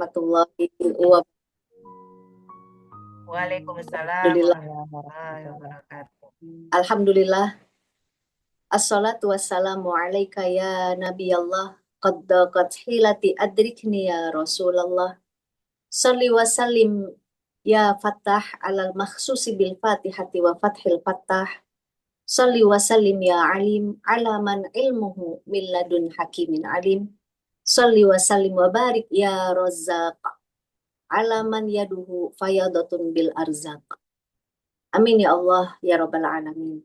warahmatullahi wabarakatuh. Waalaikumsalam Alhamdulillah. warahmatullahi wabarakatuh. Alhamdulillah. Assalatu wassalamu alaika ya Nabi Allah. Qad hilati adrikni ya Rasulullah. Salli wa sallim ya Fattah alal makhsusi bil fatihati wa fathil fattah. Salli wa sallim ya alim ala man ilmuhu min ladun hakimin alim. Salli wa sallim wa barik ya Razzaq ala man yaduhu fayadatun bil arzaq. Amin ya Allah ya Rabbal Alamin.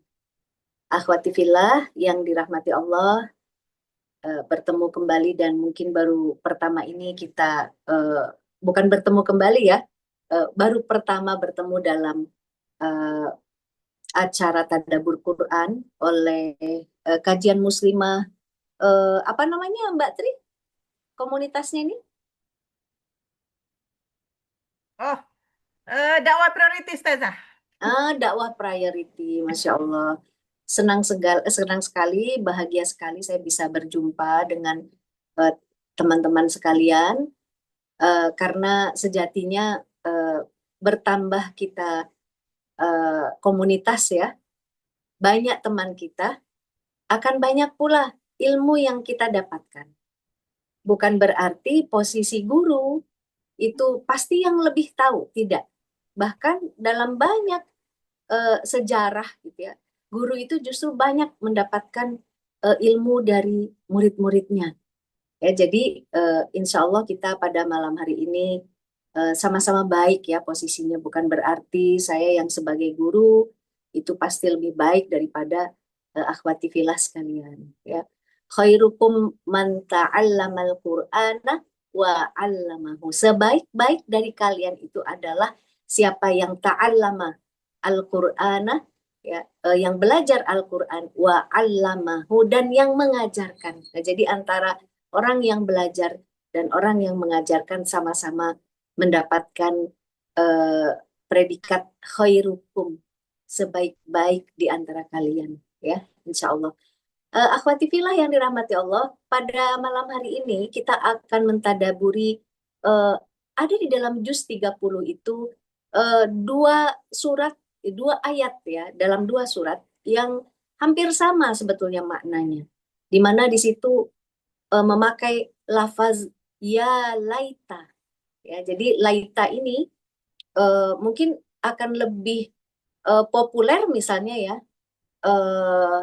Akhwati fillah yang dirahmati Allah, bertemu kembali dan mungkin baru pertama ini kita, bukan bertemu kembali ya, baru pertama bertemu dalam uh, acara Tadabbur Quran oleh kajian muslimah, apa namanya Mbak Tri, komunitasnya ini? Oh, dakwah prioritas Ustazah. Dakwah priority, Masya Allah. Senang sekali, bahagia sekali saya bisa berjumpa dengan teman-teman sekalian, karena sejatinya bertambah kita komunitas ya, banyak teman kita, akan banyak pula ilmu yang kita dapatkan. Bukan berarti posisi guru itu pasti yang lebih tahu, tidak. Bahkan dalam banyak sejarah gitu ya, guru itu justru banyak mendapatkan ilmu dari murid-muridnya. Ya, jadi insya Allah kita pada malam hari ini sama-sama baik ya posisinya. Bukan berarti saya yang sebagai guru itu pasti lebih baik daripada akhwati filah sekalian. Ya. Khairukum man ta'allamal Qur'ana wa 'allamahu. Sebaik-baik dari kalian itu adalah siapa yang ta'allama Al-Qur'ana, ya, yang belajar Al-Quran, wa 'allamahu, dan yang mengajarkan. Nah, jadi antara orang yang belajar dan orang yang mengajarkan sama-sama mendapatkan eh, predikat khairukum, sebaik-baik di antara kalian, ya, insya Allah. Akhwati fillah yang dirahmati Allah, pada malam hari ini kita akan mentadaburi, eh, ada di dalam juz 30 itu dua surat, dua ayat ya, dalam dua surat yang hampir sama sebetulnya maknanya. Di mana di situ memakai lafaz ya laita. Ya, jadi laita ini mungkin akan lebih populer misalnya ya, eh,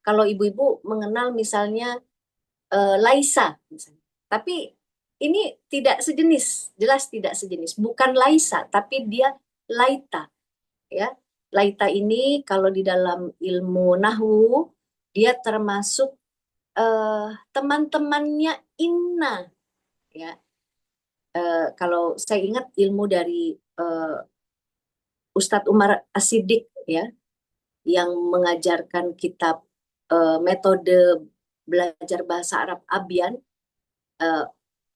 kalau ibu-ibu mengenal misalnya Laisa misalnya. Tapi ini tidak sejenis, jelas tidak sejenis. Bukan Laisa, tapi dia Laita. Ya, Laita ini kalau di dalam ilmu nahwu dia termasuk teman-temannya Inna. Ya, kalau saya ingat ilmu dari uh, Ustadz Umar Asidik ya, yang mengajarkan kitab metode belajar bahasa Arab Abyan, uh,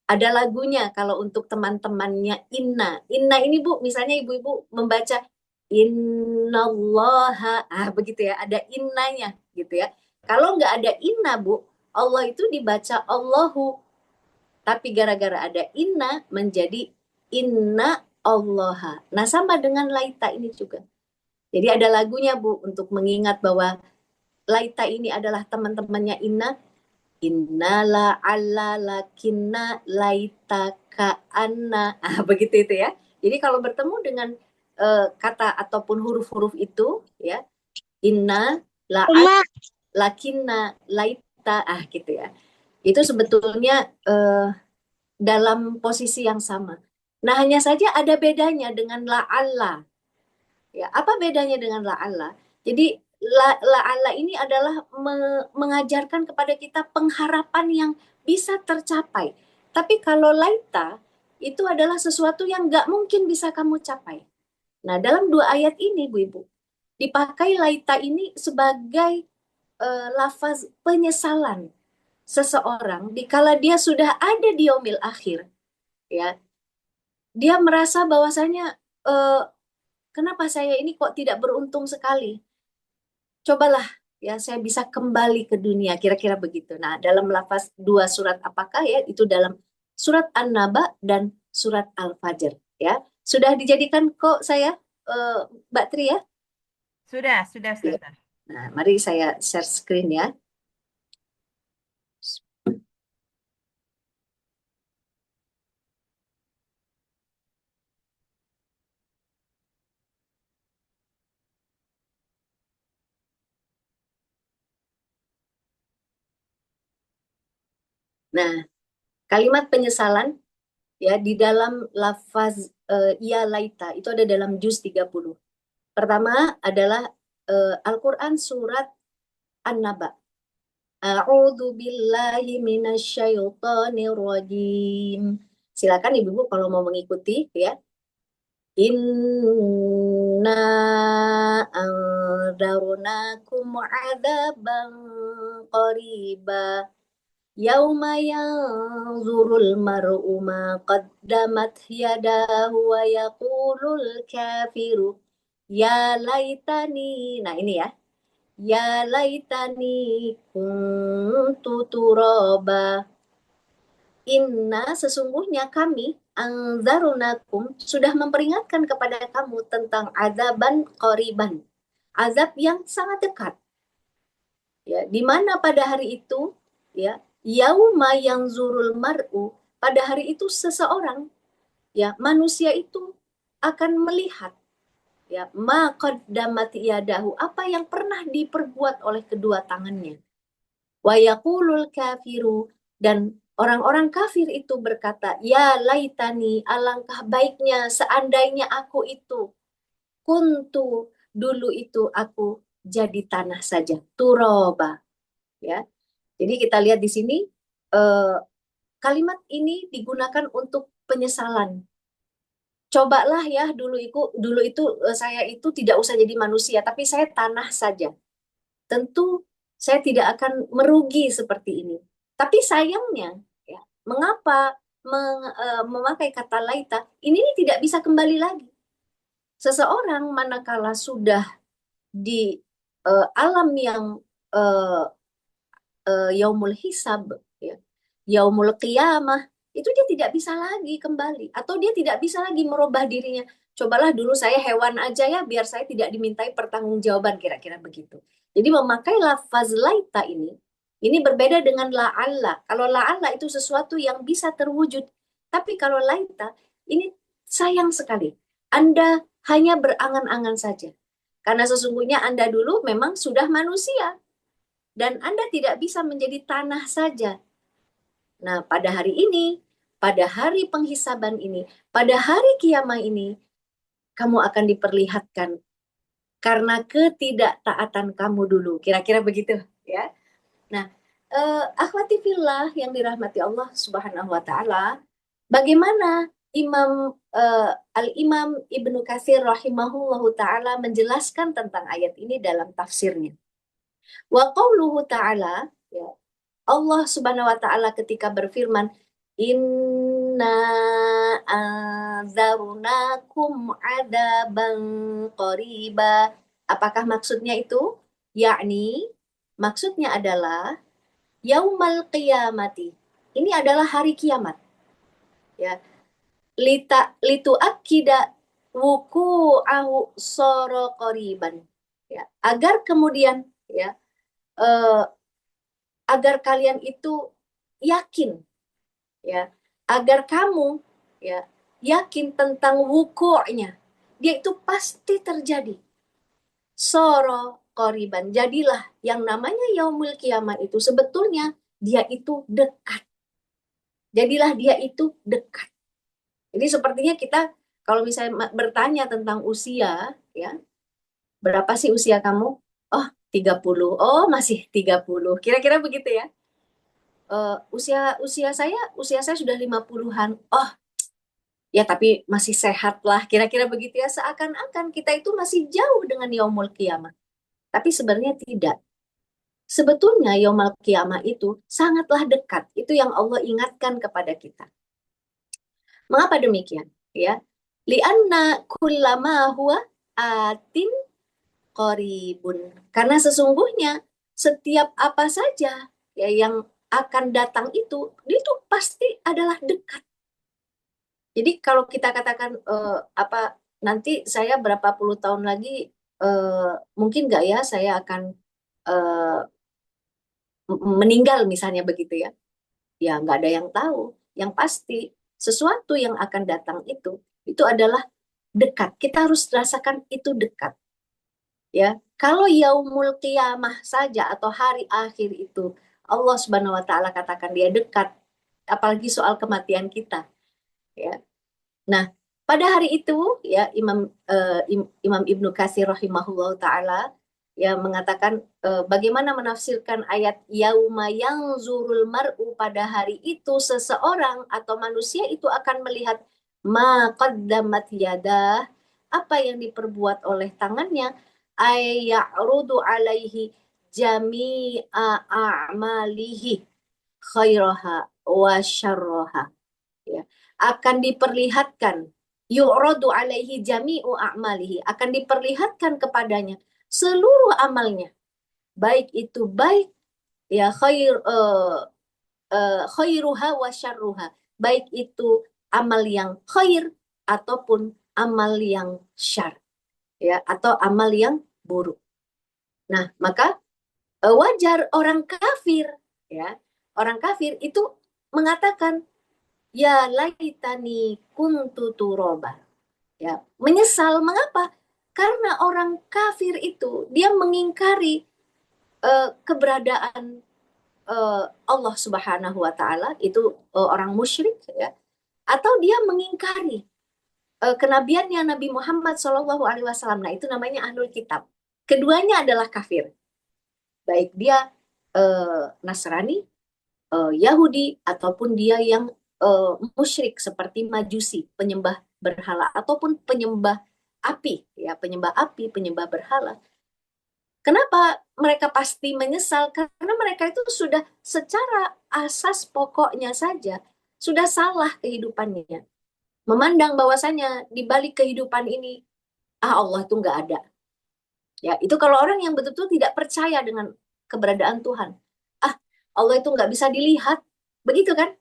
ada lagunya kalau untuk teman-temannya Inna. Inna ini Bu, misalnya ibu-ibu membaca Innallaha, begitu ya, ada innanya gitu ya. Kalau nggak ada inna Bu, Allah itu dibaca Allahu. Tapi gara-gara ada inna menjadi inna Allaha. Nah, sama dengan laita ini juga. Jadi ada lagunya Bu untuk mengingat bahwa laita ini adalah teman-temannya inna. Innala ala lakinna laita ka'anna. Begitu itu ya. Jadi kalau bertemu dengan kata ataupun huruf-huruf itu ya, inna, la lakinna, laita, gitu ya. Itu sebetulnya dalam posisi yang sama. Nah, hanya saja ada bedanya dengan la'alla. Ya, apa bedanya dengan la'alla? Jadi la'alla ini adalah mengajarkan kepada kita pengharapan yang bisa tercapai. Tapi kalau laita itu adalah sesuatu yang nggak mungkin bisa kamu capai. Nah, dalam dua ayat ini, Bu Ibu, dipakai laita ini sebagai lafaz penyesalan seseorang dikala dia sudah ada di yaumil akhir, ya. Dia merasa bahwasanya kenapa saya ini kok tidak beruntung sekali? Cobalah ya saya bisa kembali ke dunia, kira-kira begitu. Nah, dalam lafaz dua surat apakah ya? Itu dalam surat An-Naba dan surat Al-Fajr ya. Sudah dijadikan kok saya Mbak Tri ya? Sudah, Ya. Ustazah. Nah, mari saya share screen ya. Nah, kalimat penyesalan ya di dalam lafaz ya laita itu ada dalam juz 30. Pertama adalah Al-Quran surat An-Naba. A'udzu billahi minasyaitonir rajim. Silakan Ibu kalau mau mengikuti ya. Inna anzarnakum adzaban qariba yauma yanzurul mar'u ma qaddamat yadahu wa yaqulul kafiru ya laitani. Nah, ini ya. Ya laitani kuntu turaba. Inna sesungguhnya kami angzarunakum sudah memperingatkan kepada kamu tentang azaban qoriban. Azab yang sangat dekat. Ya, di mana pada hari itu ya, yauma yang zurul mar'u, pada hari itu seseorang ya, manusia itu akan melihat ya ma qaddamat yadahu, apa yang pernah diperbuat oleh kedua tangannya. Wa yaqulul kafiru, dan orang-orang kafir itu berkata, ya laitani, alangkah baiknya seandainya aku itu kuntu, dulu itu aku jadi tanah saja, turoba ya. Jadi kita lihat di sini eh, kalimat ini digunakan untuk penyesalan. Cobalah ya dulu itu saya itu tidak usah jadi manusia, tapi saya tanah saja. Tentu saya tidak akan merugi seperti ini. Tapi sayangnya, ya, mengapa memakai kata laita ini tidak bisa kembali lagi. Seseorang manakala sudah di alam yang uh, yaumul hisab, ya, yaumul qiyamah, itu dia tidak bisa lagi kembali. Atau dia tidak bisa lagi merubah dirinya. Cobalah dulu saya hewan aja ya, biar saya tidak dimintai pertanggungjawaban, kira-kira begitu. Jadi memakai lafaz laita ini berbeda dengan la'alla. Kalau la'alla itu sesuatu yang bisa terwujud. Tapi kalau laita, ini sayang sekali. Anda hanya berangan-angan saja. Karena sesungguhnya Anda dulu memang sudah manusia. Dan Anda tidak bisa menjadi tanah saja. Nah, pada hari ini, pada hari penghisaban ini, pada hari kiamat ini, kamu akan diperlihatkan karena ketidaktaatan kamu dulu. Kira-kira begitu, ya. Nah, akhwati fillah yang dirahmati Allah Subhanahu wa taala, bagaimana Al-Imam Ibnu Katsir rahimahullahu taala menjelaskan tentang ayat ini dalam tafsirnya. Wa qauluhu ta'ala, ya, Allah Subhanahu wa taala ketika berfirman, Inna anzarunakum adaban qariba. Apakah maksudnya itu? Yakni maksudnya adalah yaumal qiyamati. Ini adalah hari kiamat. Ya. Litu akida wuku'ahu soro qariban. Ya, agar kemudian ya eh, agar kalian itu yakin ya, agar kamu ya yakin tentang wuku'nya, dia itu pasti terjadi. Soro koriban, jadilah yang namanya yaumul kiamat itu sebetulnya dia itu dekat. Jadilah dia itu dekat. Jadi sepertinya kita kalau misalnya bertanya tentang usia ya, berapa sih usia kamu? Oh, 30. Oh, masih 30. Kira-kira begitu ya. Usia usia saya sudah 50-an. Oh, ya tapi masih sehat lah. Kira-kira begitu ya. Seakan-akan kita itu masih jauh dengan yaumul kiamah. Tapi sebenarnya tidak. Sebetulnya yaumul kiamah itu sangatlah dekat. Itu yang Allah ingatkan kepada kita. Mengapa demikian? Ya. Lianna kullama huwa atin qaribun. Karena sesungguhnya setiap apa saja ya yang akan datang itu pasti adalah dekat. Jadi kalau kita katakan apa nanti saya berapa puluh tahun lagi mungkin nggak ya saya akan eh, meninggal misalnya begitu ya. Ya nggak ada yang tahu. Yang pasti sesuatu yang akan datang itu adalah dekat. Kita harus rasakan itu dekat. Ya, kalau yaumul qiyamah saja atau hari akhir itu Allah Subhanahu wa taala katakan dia dekat, apalagi soal kematian kita, ya. Nah, pada hari itu ya Imam Ibnu Katsir rahimahullah taala ya mengatakan bagaimana menafsirkan ayat yauma yanzurul mar'u, pada hari itu seseorang atau manusia itu akan melihat ma qaddamat yadah, apa yang diperbuat oleh tangannya, ayya'rudu alaihi jami'a a'malihi khairaha wa syarraha, ya, akan diperlihatkan, yu'radu alaihi jami'u a'malihi, akan diperlihatkan kepadanya seluruh amalnya, baik itu baik ya khairuha wa syarruha, baik itu amal yang khair ataupun amal yang syar, ya, atau amal yang buruk. Nah, maka wajar orang kafir, ya, orang kafir itu mengatakan ya laitani kuntu turoba, ya, menyesal. Mengapa? Karena orang kafir itu dia mengingkari keberadaan Allah Subhanahu wa taala, itu orang musyrik, ya, atau dia mengingkari kenabiannya Nabi Muhammad Shallallahu alaihi wasallam. Nah, itu namanya ahlul kitab. Keduanya adalah kafir. Baik dia Nasrani, Yahudi, ataupun dia yang musyrik seperti Majusi, penyembah berhala ataupun penyembah api, ya, penyembah api, penyembah berhala. Kenapa mereka pasti menyesal? Karena mereka itu sudah secara asas pokoknya saja sudah salah kehidupannya. Memandang bahwasanya di balik kehidupan ini Allah itu nggak ada. Ya, itu kalau orang yang betul-betul tidak percaya dengan keberadaan Tuhan. Allah itu nggak bisa dilihat, begitu kan?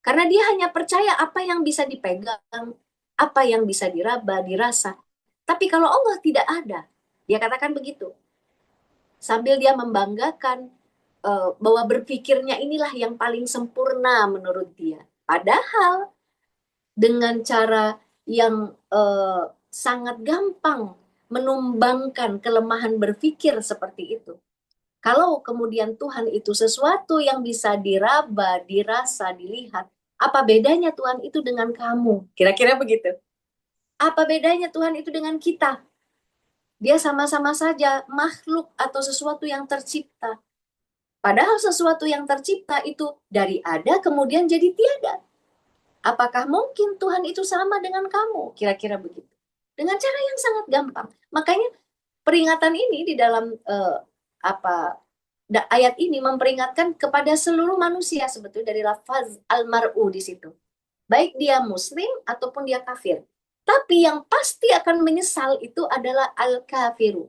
Karena dia hanya percaya apa yang bisa dipegang, apa yang bisa diraba, dirasa. Tapi kalau Allah tidak ada, dia katakan begitu. Sambil dia membanggakan bahwa berpikirnya inilah yang paling sempurna menurut dia. Padahal dengan cara yang sangat gampang menumbangkan kelemahan berpikir seperti itu. Kalau kemudian Tuhan itu sesuatu yang bisa diraba, dirasa, dilihat, apa bedanya Tuhan itu dengan kamu? Kira-kira begitu. Apa bedanya Tuhan itu dengan kita? Dia sama-sama saja makhluk atau sesuatu yang tercipta. Padahal sesuatu yang tercipta itu dari ada kemudian jadi tiada. Apakah mungkin Tuhan itu sama dengan kamu? Kira-kira begitu. Dengan cara yang sangat gampang. Makanya peringatan ini di dalam apa ayat ini memperingatkan kepada seluruh manusia sebetulnya dari lafaz almar'u di situ. Baik dia muslim ataupun dia kafir. Tapi yang pasti akan menyesal itu adalah al-kafiru,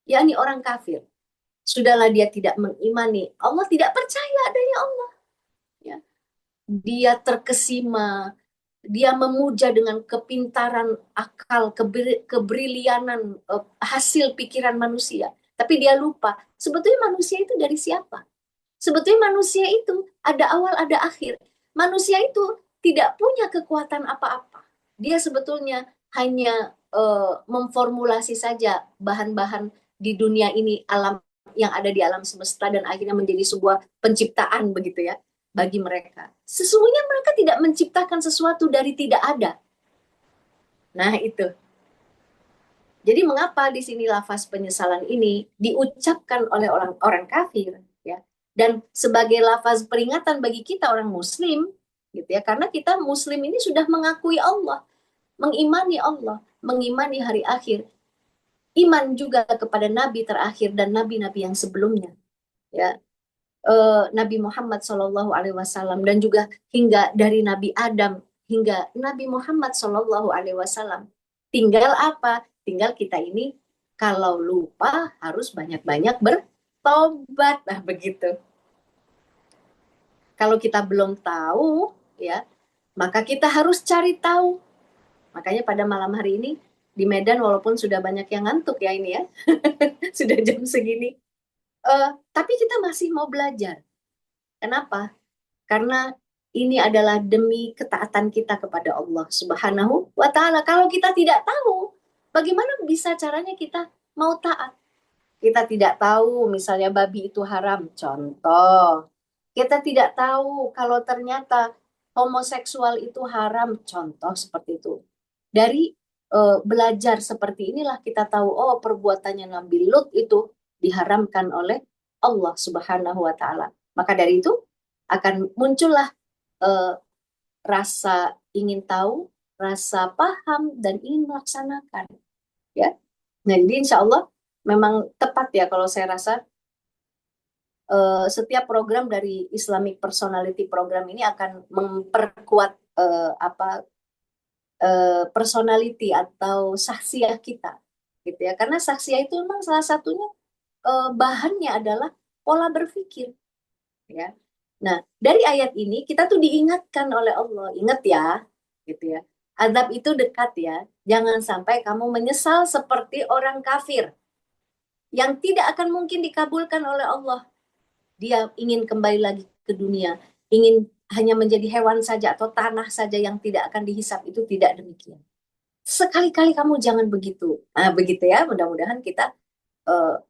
yakni orang kafir. Sudahlah dia tidak mengimani Allah, tidak percaya adanya Allah. Ya. Dia terkesima, dia memuja dengan kepintaran akal, kebrilianan hasil pikiran manusia. Tapi dia lupa, sebetulnya manusia itu dari siapa? Sebetulnya manusia itu ada awal, ada akhir. Manusia itu tidak punya kekuatan apa-apa. Dia sebetulnya hanya memformulasi saja bahan-bahan di dunia ini, alam yang ada di alam semesta, dan akhirnya menjadi sebuah penciptaan begitu ya bagi mereka. Sesungguhnya mereka tidak menciptakan sesuatu dari tidak ada. Nah, itu. Jadi mengapa di sini lafaz penyesalan ini diucapkan oleh orang-orang kafir, ya? Dan sebagai lafaz peringatan bagi kita orang muslim, gitu ya. Karena kita muslim ini sudah mengakui Allah, mengimani hari akhir, iman juga kepada nabi terakhir dan nabi-nabi yang sebelumnya, ya. Nabi Muhammad Shallallahu Alaihi Wasallam, dan juga hingga dari Nabi Adam hingga Nabi Muhammad Shallallahu Alaihi Wasallam. Tinggal apa? Tinggal kita ini kalau lupa harus banyak-banyak bertobat, begitu. Kalau kita belum tahu, ya, Maka kita harus cari tahu. Makanya pada malam hari ini di Medan walaupun sudah banyak yang ngantuk ya ini ya, sudah jam segini. Tapi kita masih mau belajar. Kenapa? Karena ini adalah demi ketaatan kita kepada Allah Subhanahu wa Ta'ala. Kalau kita tidak tahu, bagaimana bisa caranya kita mau taat? Kita tidak tahu misalnya babi itu haram, contoh. Kita tidak tahu kalau ternyata homoseksual itu haram, contoh seperti itu. Dari belajar seperti inilah kita tahu, oh perbuatannya Nabi Lut itu diharamkan oleh Allah Subhanahu wa Ta'ala. Maka dari itu akan muncullah eh, rasa ingin tahu, rasa paham, dan ingin melaksanakan. Ya, nah jadi insya Allah memang tepat ya kalau saya rasa setiap program dari Islamic Personality Program ini akan memperkuat personality atau sahsiah kita, gitu ya. Karena sahsiah itu memang salah satunya bahannya adalah pola berpikir, ya. Nah, dari ayat ini kita tuh diingatkan oleh Allah, ingat ya, gitu ya. Azab itu dekat ya. Jangan sampai kamu menyesal seperti orang kafir yang tidak akan mungkin dikabulkan oleh Allah. Dia ingin kembali lagi ke dunia, ingin hanya menjadi hewan saja atau tanah saja yang tidak akan dihisap, itu tidak demikian. Sekali-kali kamu jangan begitu. Nah, begitu ya, mudah-mudahan kita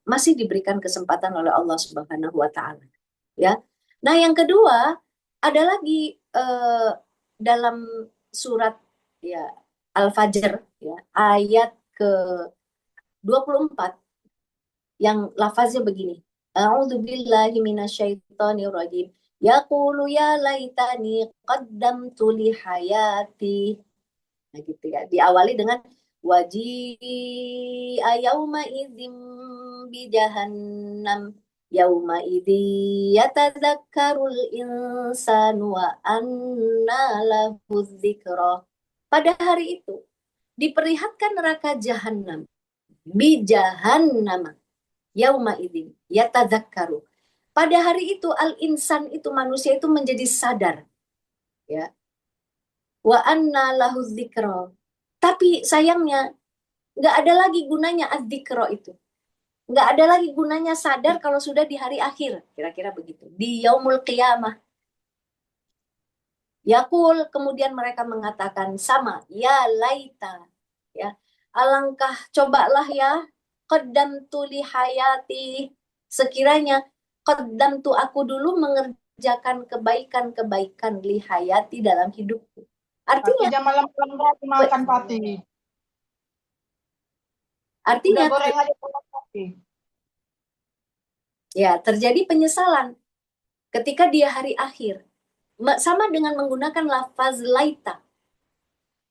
masih diberikan kesempatan oleh Allah Subhanahu wa Ta'ala. Ya. Nah, yang kedua ada lagi dalam surat ya Al-Fajr ya ayat ke 24 yang lafaznya begini. A'udzubillahi minasyaitonirrajim. Yaqulu ya laitani qaddamtu li hayati. Nah, gitu ya. Diawali dengan yauma idzim bi jahannam yauma idzi yatadzakkarul insanu wa anna lahu dzikra. Pada hari itu diperlihatkan neraka jahanam bi jahannam yauma idzin yatadzakkaru. Pada hari itu al-insan itu manusia itu menjadi sadar ya. Wa anna lahu dzikra. Tapi sayangnya nggak ada lagi gunanya adzikra itu. Nggak ada lagi gunanya sadar kalau sudah di hari akhir. Kira-kira begitu. Di yaumul qiyamah. Yakul kemudian mereka mengatakan sama. Ya laita. Ya. Alangkah cobalah ya. Qaddamtu li hayati. Sekiranya qaddamtu aku dulu mengerjakan kebaikan-kebaikan li hayati dalam hidupku. Tapi Artinya, jam malam-malam berarti makan pati. Udah artinya goreng aja makan pati. ya terjadi penyesalan ketika dia hari akhir. Sama dengan menggunakan lafaz laita.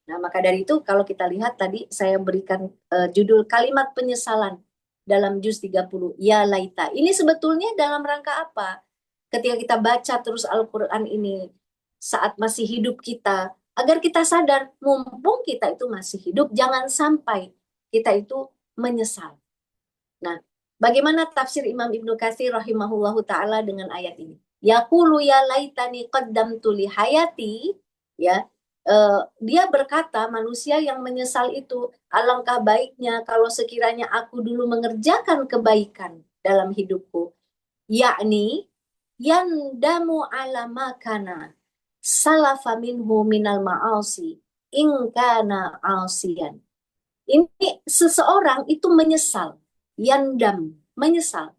Nah, maka dari itu kalau kita lihat tadi saya berikan judul kalimat penyesalan dalam juz 30, ya laita. Ini sebetulnya dalam rangka apa? Ketika kita baca terus Al-Qur'an ini saat masih hidup kita, agar kita sadar mumpung kita itu masih hidup, jangan sampai kita itu menyesal. Nah, bagaimana tafsir Imam Ibnu Katsir rahimahullahu taala dengan ayat ini? Yaqulu ya laitani qaddamtu li hayati, ya. Dia berkata manusia yang menyesal itu alangkah baiknya kalau sekiranya aku dulu mengerjakan kebaikan dalam hidupku, yakni yandamu ala makana salafa minhu minal ma'asi in kana asiyan. Ini seseorang itu menyesal, yandam, menyesal.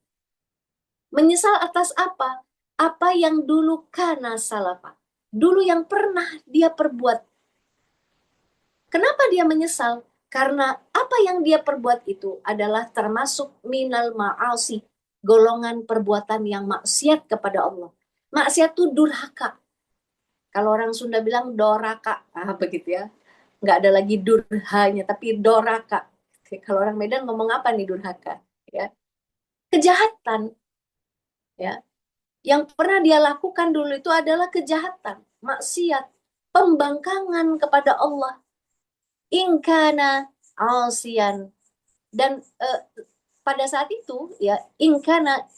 Menyesal atas apa? Apa yang dulu kana salafa. Dulu yang pernah dia perbuat. Kenapa dia menyesal? Karena apa yang dia perbuat itu adalah termasuk minal ma'asi, golongan perbuatan yang maksiat kepada Allah. Maksiat itu durhaka. Kalau orang Sunda bilang doraka, begitu ya. Nggak ada lagi durhanya, tapi doraka. Kalau orang Medan ngomong apa nih durhaka? Ya, kejahatan. Ya, yang pernah dia lakukan dulu itu adalah kejahatan, maksiat, pembangkangan kepada Allah. Ingkana alsian. Dan pada saat itu ya ingkana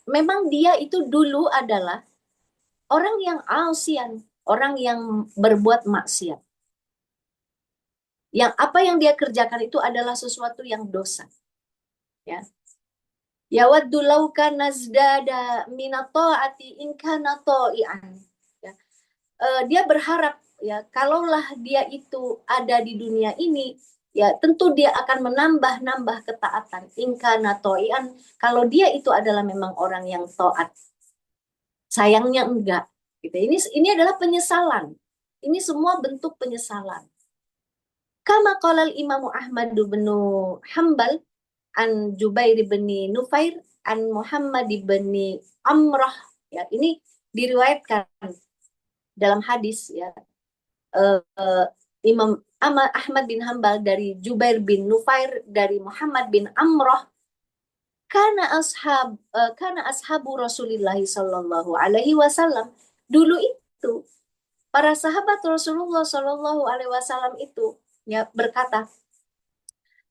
memang dia itu dulu adalah orang yang alsian, orang yang berbuat maksiat. Yang apa yang dia kerjakan itu adalah sesuatu yang dosa. Ya. Yawaddu law kana zdada minat-ta'ati in kana ta'ian. Ya. Dia berharap ya kalaulah dia itu ada di dunia ini ya tentu dia akan menambah-nambah ketaatan in kana ta'ian kalau dia itu adalah memang orang yang taat. Sayangnya enggak. Gitu. Ini adalah penyesalan. Ini semua bentuk penyesalan. Kama qala Imam Ahmad bin Hanbal an Jubair bin Nufair an Muhammad bin Amrah. Ya, ini diriwayatkan dalam hadis ya. Imam Ahmad bin Hanbal dari Jubair bin Nufair dari Muhammad bin Amrah karena ashabu Rasulullah sallallahu alaihi wasallam dulu itu para sahabat Rasulullah sallallahu alaihi wasallam itu ya berkata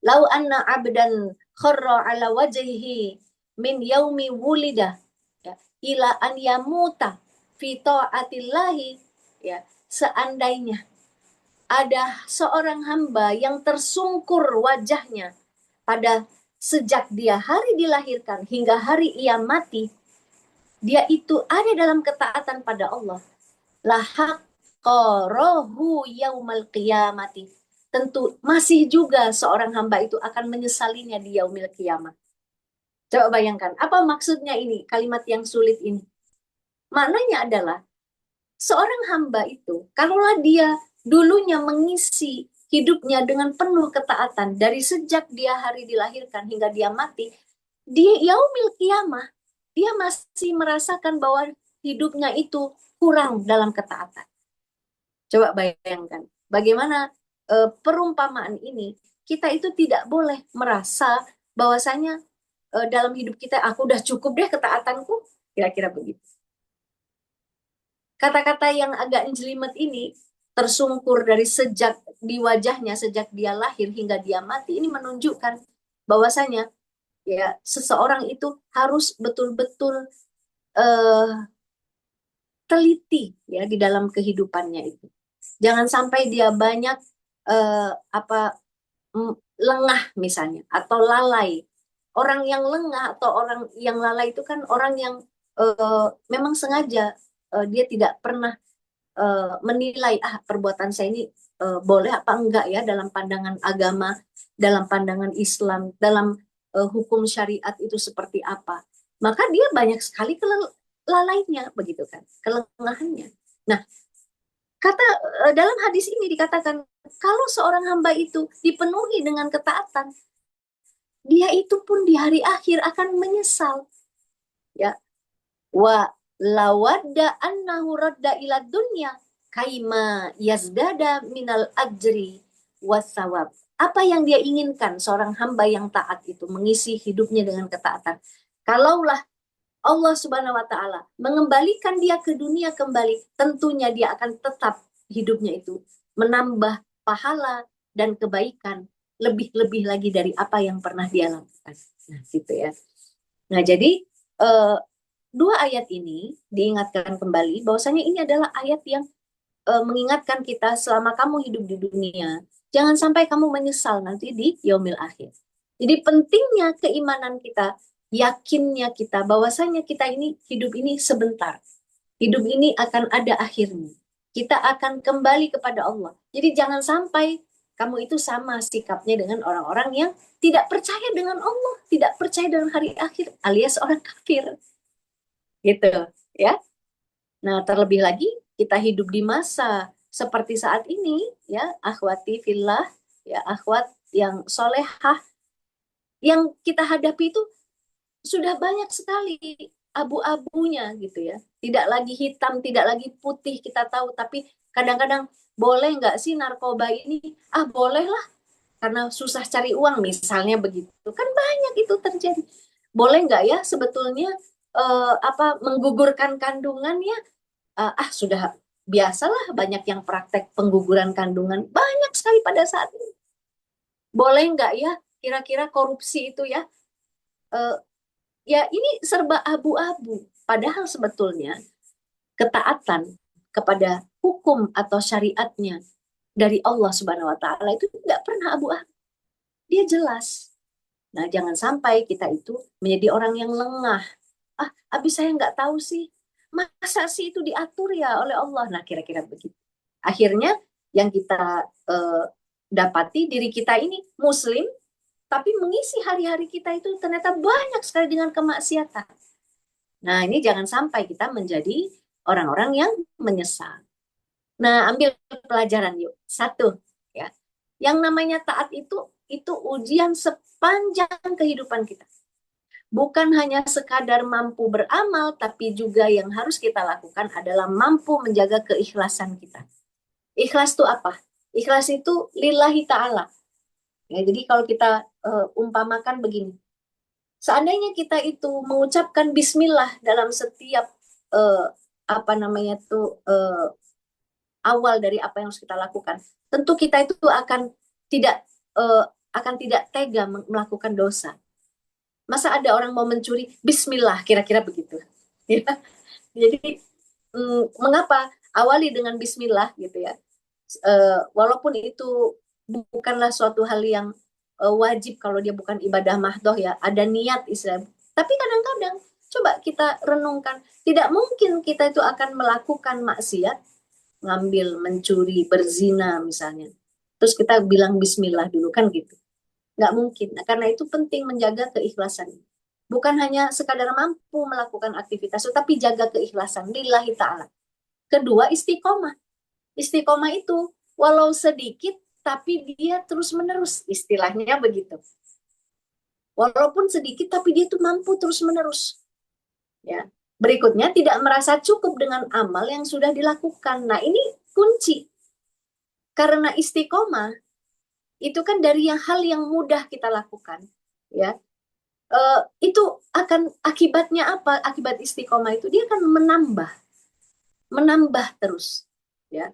lau anna abdan kharra ala wajhihi min yaumi wulida ya, ila an yamuta fi taatillahi ya seandainya ada seorang hamba yang tersungkur wajahnya pada sejak dia hari dilahirkan hingga hari ia mati, dia itu ada dalam ketaatan pada Allah. Lahaqqarahu yaumal qiyamati. Tentu masih juga seorang hamba itu akan menyesalinya di yaumil qiyamah. Coba bayangkan, apa maksudnya ini, kalimat yang sulit ini? Maknanya adalah, seorang hamba itu, kalaulah dia dulunya mengisi hidupnya dengan penuh ketaatan dari sejak dia hari dilahirkan hingga dia mati, di yaumil qiyamah dia masih merasakan bahwa hidupnya itu kurang dalam ketaatan. Coba bayangkan bagaimana perumpamaan ini, kita itu tidak boleh merasa bahwasanya dalam hidup kita aku udah cukup deh ketaatanku, kira-kira begitu. Kata-kata yang agak jelimet ini tersungkur dari sejak di wajahnya sejak dia lahir hingga dia mati ini menunjukkan bahwasanya ya seseorang itu harus betul-betul teliti ya di dalam kehidupannya itu. Jangan sampai dia banyak lengah misalnya atau lalai. Orang yang lengah atau orang yang lalai itu kan orang yang memang sengaja dia tidak pernah menilai perbuatan saya ini boleh apa enggak ya dalam pandangan agama, dalam pandangan Islam, dalam hukum syariat itu seperti apa. Maka dia banyak sekali lalainya begitu kan, kelengahannya. Nah, dalam hadis ini dikatakan kalau seorang hamba itu dipenuhi dengan ketaatan, dia itu pun di hari akhir akan menyesal. Ya. Wa lawadda annahu radda ila dunya kaima yazdada minal ajri wasawab. Apa yang dia inginkan seorang hamba yang taat itu mengisi hidupnya dengan ketaatan. Kalaulah Allah Subhanahu wa taala mengembalikan dia ke dunia kembali, tentunya dia akan tetap hidupnya itu menambah pahala dan kebaikan lebih-lebih lagi dari apa yang pernah dia lakukan. Nah, gitu ya. Nah, jadi dua ayat ini diingatkan kembali bahwasanya ini adalah ayat yang mengingatkan kita selama kamu hidup di dunia, jangan sampai kamu menyesal nanti di yaumil akhir. Jadi pentingnya keimanan kita, yakinnya kita bahwasanya kita ini hidup ini sebentar. Hidup ini akan ada akhirnya. Kita akan kembali kepada Allah. Jadi jangan sampai kamu itu sama sikapnya dengan orang-orang yang tidak percaya dengan Allah, tidak percaya dengan hari akhir, alias orang kafir. Gitu ya. Nah, terlebih lagi kita hidup di masa seperti saat ini ya, akhwati fillah, ya akhwat yang solehah yang kita hadapi itu sudah banyak sekali abu-abunya gitu ya. Tidak lagi hitam, tidak lagi putih kita tahu, tapi kadang-kadang boleh nggak sih narkoba ini? Bolehlah karena susah cari uang misalnya begitu. Kan banyak itu terjadi. Boleh nggak ya sebetulnya menggugurkan kandungan ya sudah biasalah banyak yang praktek pengguguran kandungan banyak sekali pada saat ini. Boleh nggak ya kira-kira korupsi itu ya ya ini serba abu-abu padahal sebetulnya ketaatan kepada hukum atau syariatnya dari Allah Subhanahu wa taala itu nggak pernah abu-abu. Dia jelas. Nah, jangan sampai kita itu menjadi orang yang lengah. Ah, habis saya nggak tahu sih. Masa sih itu diatur ya oleh Allah? Nah, kira-kira begitu. Akhirnya yang kita dapati diri kita ini Muslim, tapi mengisi hari-hari kita itu ternyata banyak sekali dengan kemaksiatan. Nah, ini jangan sampai kita menjadi orang-orang yang menyesal. Nah, ambil pelajaran yuk. Satu, ya. Yang namanya taat itu ujian sepanjang kehidupan kita. Bukan hanya sekadar mampu beramal, tapi juga yang harus kita lakukan adalah mampu menjaga keikhlasan kita. Ikhlas itu apa? Ikhlas itu lillahi ta'ala. Ya, jadi kalau kita umpamakan begini, seandainya kita itu mengucapkan bismillah dalam setiap awal dari apa yang harus kita lakukan, tentu kita itu tidak akan tidak tega melakukan dosa. Masa ada orang mau mencuri, bismillah, kira-kira begitu. Ya. Jadi mengapa awali dengan bismillah gitu ya? Walaupun itu bukanlah suatu hal yang wajib kalau dia bukan ibadah mahdoh ya, ada niat Islam. Tapi kadang-kadang coba kita renungkan, tidak mungkin kita itu akan melakukan maksiat, ngambil, mencuri, berzina misalnya. Terus kita bilang bismillah dulu kan gitu. Nggak mungkin. Nah, karena itu penting menjaga keikhlasan. Bukan hanya sekadar mampu melakukan aktivitas, tetapi jaga keikhlasan lillahi ta'ala. Kedua, istiqomah. Istiqomah itu walau sedikit, tapi dia terus-menerus. Istilahnya begitu. Walaupun sedikit, tapi dia itu mampu terus-menerus. Ya. Berikutnya, tidak merasa cukup dengan amal yang sudah dilakukan. Nah, ini kunci. Karena istiqomah, itu kan dari hal yang mudah kita lakukan. Ya. Itu akan akibatnya apa? Akibat istiqomah itu dia akan menambah terus, ya,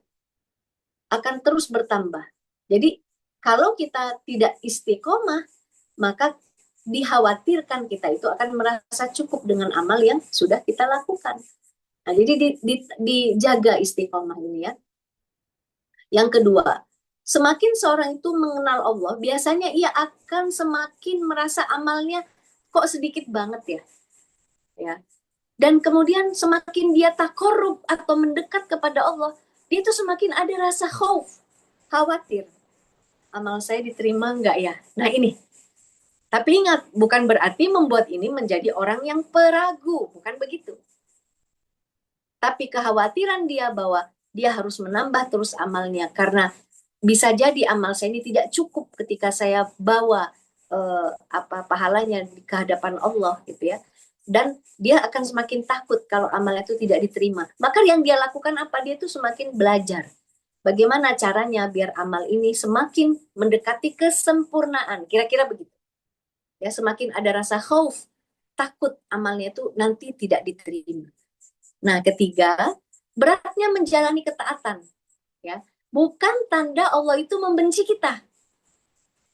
akan terus bertambah. Jadi kalau kita tidak istiqomah, maka dikhawatirkan kita itu akan merasa cukup dengan amal yang sudah kita lakukan. Nah, jadi dijaga istiqomah ini ya. Yang kedua, semakin seorang itu mengenal Allah, biasanya ia akan semakin merasa amalnya kok sedikit banget ya. Ya. Dan kemudian semakin dia takorup atau mendekat kepada Allah, dia itu semakin ada rasa khawatir. Amal saya diterima enggak ya? Nah ini. Tapi ingat, bukan berarti membuat ini menjadi orang yang peragu, bukan begitu. Tapi kekhawatiran dia bahwa dia harus menambah terus amalnya, karena bisa jadi amal saya ini tidak cukup ketika saya bawa pahalanya di hadapan Allah gitu ya. Dan dia akan semakin takut kalau amalnya itu tidak diterima. Maka yang dia lakukan apa? Dia itu semakin belajar. Bagaimana caranya biar amal ini semakin mendekati kesempurnaan. Kira-kira begitu. Ya, semakin ada rasa khauf, takut amalnya itu nanti tidak diterima. Nah, ketiga, beratnya menjalani ketaatan. Ya, bukan tanda Allah itu membenci kita.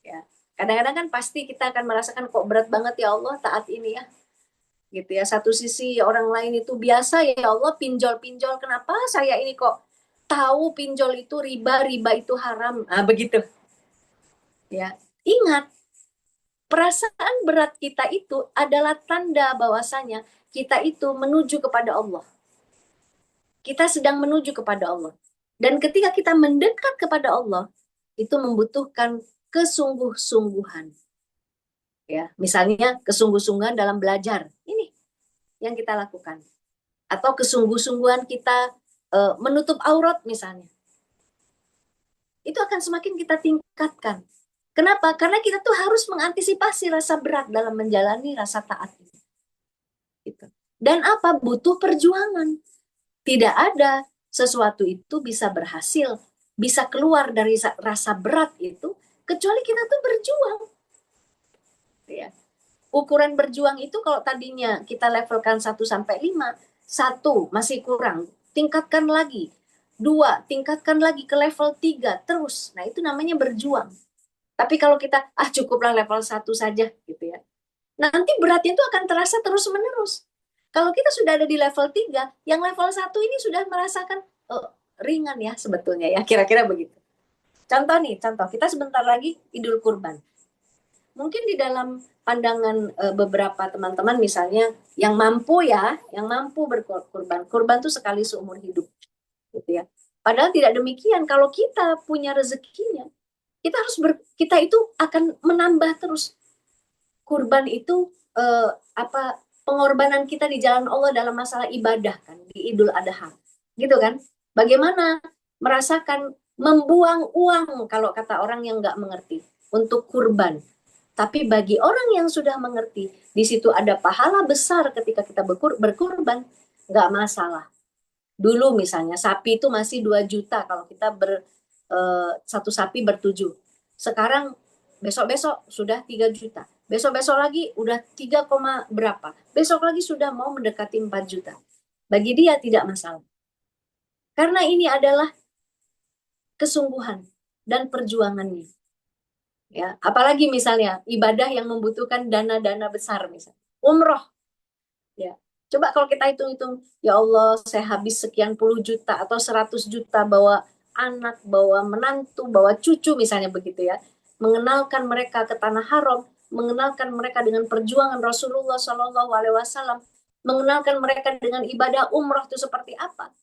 Ya, kadang-kadang kan pasti kita akan merasakan kok berat banget ya Allah taat ini ya. Gitu ya. Satu sisi orang lain itu biasa ya Allah pinjol-pinjol, kenapa saya ini kok tahu pinjol itu riba itu haram. Nah, begitu. Ya. Ingat, perasaan berat kita itu adalah tanda bahwasanya kita itu menuju kepada Allah. Kita sedang menuju kepada Allah. Dan ketika kita mendekat kepada Allah, itu membutuhkan kesungguh-sungguhan. Ya, misalnya kesungguh-sungguhan dalam belajar. Ini yang kita lakukan. Atau kesungguh-sungguhan kita menutup aurat misalnya. Itu akan semakin kita tingkatkan. Kenapa? Karena kita tuh harus mengantisipasi rasa berat dalam menjalani rasa taat ini. Gitu. Dan apa? Butuh perjuangan. Tidak ada sesuatu itu bisa berhasil, bisa keluar dari rasa berat itu, kecuali kita tuh berjuang. Ya. Ukuran berjuang itu kalau tadinya kita levelkan 1-5, 1 masih kurang, tingkatkan lagi. 2, tingkatkan lagi ke level 3, terus. Nah, itu namanya berjuang. Tapi kalau kita, cukuplah level 1 saja, gitu ya. Nanti beratnya itu akan terasa terus-menerus. Kalau kita sudah ada di level 3, yang level 1 ini sudah merasakan, ringan ya sebetulnya ya, kira-kira begitu. Contoh nih, contoh kita sebentar lagi Idul Kurban. Mungkin di dalam pandangan beberapa teman-teman misalnya yang mampu ya, yang mampu berkurban. Kurban tuh sekali seumur hidup, gitu ya. Padahal tidak demikian. Kalau kita punya rezekinya, kita itu akan menambah terus. Kurban itu pengorbanan kita di jalan Allah dalam masalah ibadah kan, di Idul Adha, gitu kan? Bagaimana merasakan membuang uang kalau kata orang yang nggak mengerti untuk kurban. Tapi bagi orang yang sudah mengerti, di situ ada pahala besar ketika kita berkurban, nggak masalah. Dulu misalnya sapi itu masih 2 juta kalau kita satu sapi ber-7. Sekarang besok-besok sudah 3 juta. Besok-besok lagi udah 3, berapa. Besok lagi sudah mau mendekati 4 juta. Bagi dia tidak masalah. Karena ini adalah kesungguhan dan perjuangannya. Ya, apalagi misalnya ibadah yang membutuhkan dana-dana besar misalnya. Umroh. Ya. Coba kalau kita hitung-hitung, ya Allah, saya habis sekian puluh juta atau 100 juta bawa anak, bawa menantu, bawa cucu misalnya begitu ya. Mengenalkan mereka ke tanah haram, mengenalkan mereka dengan perjuangan Rasulullah Shallallahu Alaihi Wasallam, mengenalkan mereka dengan ibadah umroh itu seperti apa.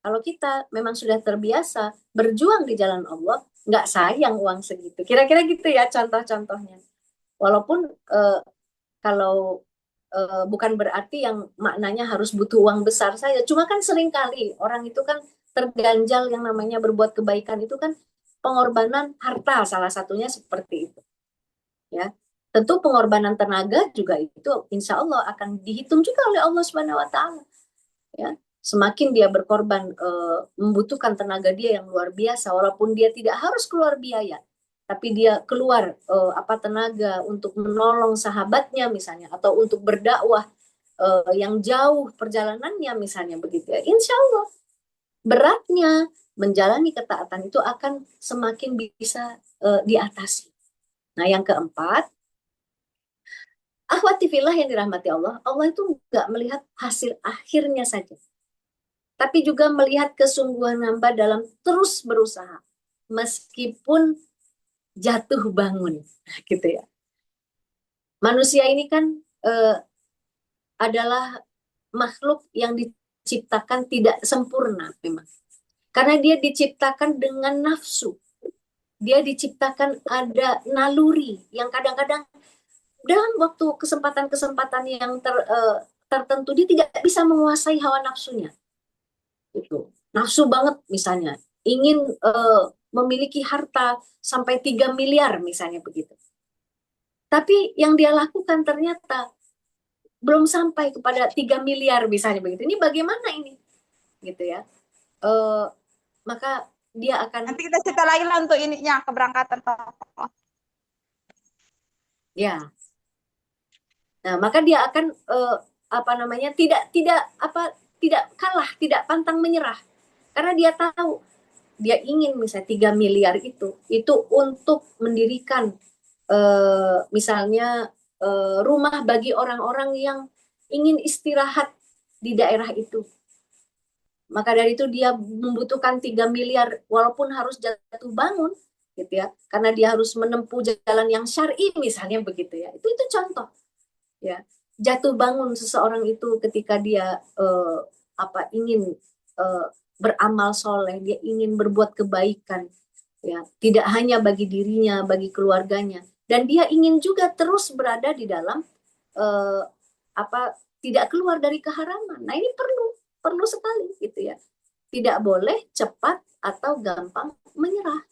Kalau kita memang sudah terbiasa berjuang di jalan Allah, nggak sayang uang segitu. Kira-kira gitu ya contoh-contohnya. Walaupun kalau bukan berarti yang maknanya harus butuh uang besar saja. Cuma kan seringkali orang itu kan terganjal yang namanya berbuat kebaikan itu kan pengorbanan harta salah satunya seperti itu. Ya, tentu pengorbanan tenaga juga itu insya Allah akan dihitung juga oleh Allah Subhanahu Wa Taala. Ya, semakin dia berkorban membutuhkan tenaga dia yang luar biasa, walaupun dia tidak harus keluar biaya, tapi dia keluar tenaga untuk menolong sahabatnya misalnya, atau untuk berdakwah yang jauh perjalanannya misalnya begitu ya, insya Allah beratnya menjalani ketaatan itu akan semakin bisa diatasi. Nah yang keempat, akhwati fillah yang dirahmati Allah, Allah itu nggak melihat hasil akhirnya saja, tapi juga melihat kesungguhan hamba dalam terus berusaha meskipun jatuh bangun, gitu ya. Manusia ini kan adalah makhluk yang diciptakan tidak sempurna memang. Karena dia diciptakan dengan nafsu. Dia diciptakan ada naluri yang kadang-kadang dalam waktu kesempatan-kesempatan yang tertentu dia tidak bisa menguasai hawa nafsunya. Itu nafsu banget misalnya, ingin memiliki harta sampai 3 miliar misalnya begitu. Tapi yang dia lakukan ternyata belum sampai kepada 3 miliar misalnya begitu. Ini bagaimana ini? Gitu ya. Maka dia akan Nanti kita cerita lagi lah untuk ininya keberangkatan tokoh. ya. Nah, maka dia akan tidak kalah, tidak pantang menyerah. Karena dia tahu dia ingin misalnya 3 miliar itu untuk mendirikan misalnya rumah bagi orang-orang yang ingin istirahat di daerah itu. Maka dari itu dia membutuhkan 3 miliar walaupun harus jatuh bangun gitu ya. Karena dia harus menempuh jalan yang syar'i misalnya begitu ya. Itu contoh. Ya. Jatuh bangun seseorang itu ketika dia ingin beramal soleh, dia ingin berbuat kebaikan, ya, tidak hanya bagi dirinya, bagi keluarganya, dan dia ingin juga terus berada di dalam tidak keluar dari keharaman. Nah ini perlu sekali gitu ya. Tidak boleh cepat atau gampang menyerah.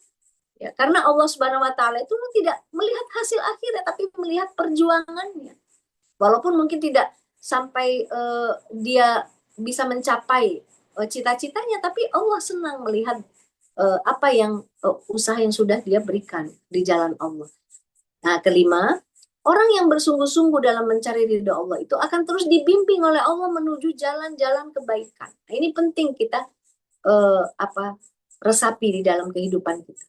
Ya, karena Allah Subhanahu Wa Taala itu tidak melihat hasil akhirnya, tapi melihat perjuangannya. Walaupun mungkin tidak sampai dia bisa mencapai cita-citanya, tapi Allah senang melihat usaha yang sudah dia berikan di jalan Allah. Nah, kelima, orang yang bersungguh-sungguh dalam mencari ridha Allah itu akan terus dibimbing oleh Allah menuju jalan-jalan kebaikan. Nah, ini penting kita resapi di dalam kehidupan kita.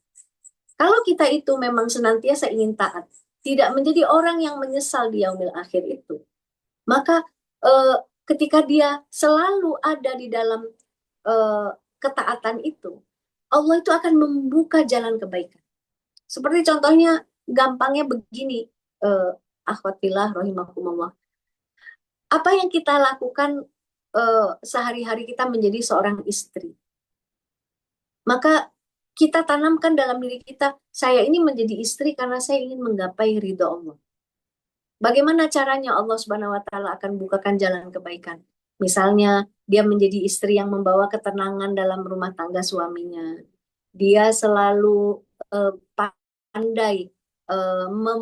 Kalau kita itu memang senantiasa ingin taat, tidak menjadi orang yang menyesal di yaumil akhir itu, maka ketika dia selalu ada di dalam ketaatan itu, Allah itu akan membuka jalan kebaikan. Seperti contohnya, gampangnya begini, akhwat fillah rahimakumullah. Apa yang kita lakukan sehari-hari kita menjadi seorang istri, maka kita tanamkan dalam diri kita, saya ini menjadi istri karena saya ingin menggapai ridho Allah. Bagaimana caranya Allah Subhanahu wa Ta'ala akan bukakan jalan kebaikan? Misalnya, dia menjadi istri yang membawa ketenangan dalam rumah tangga suaminya. Dia selalu pandai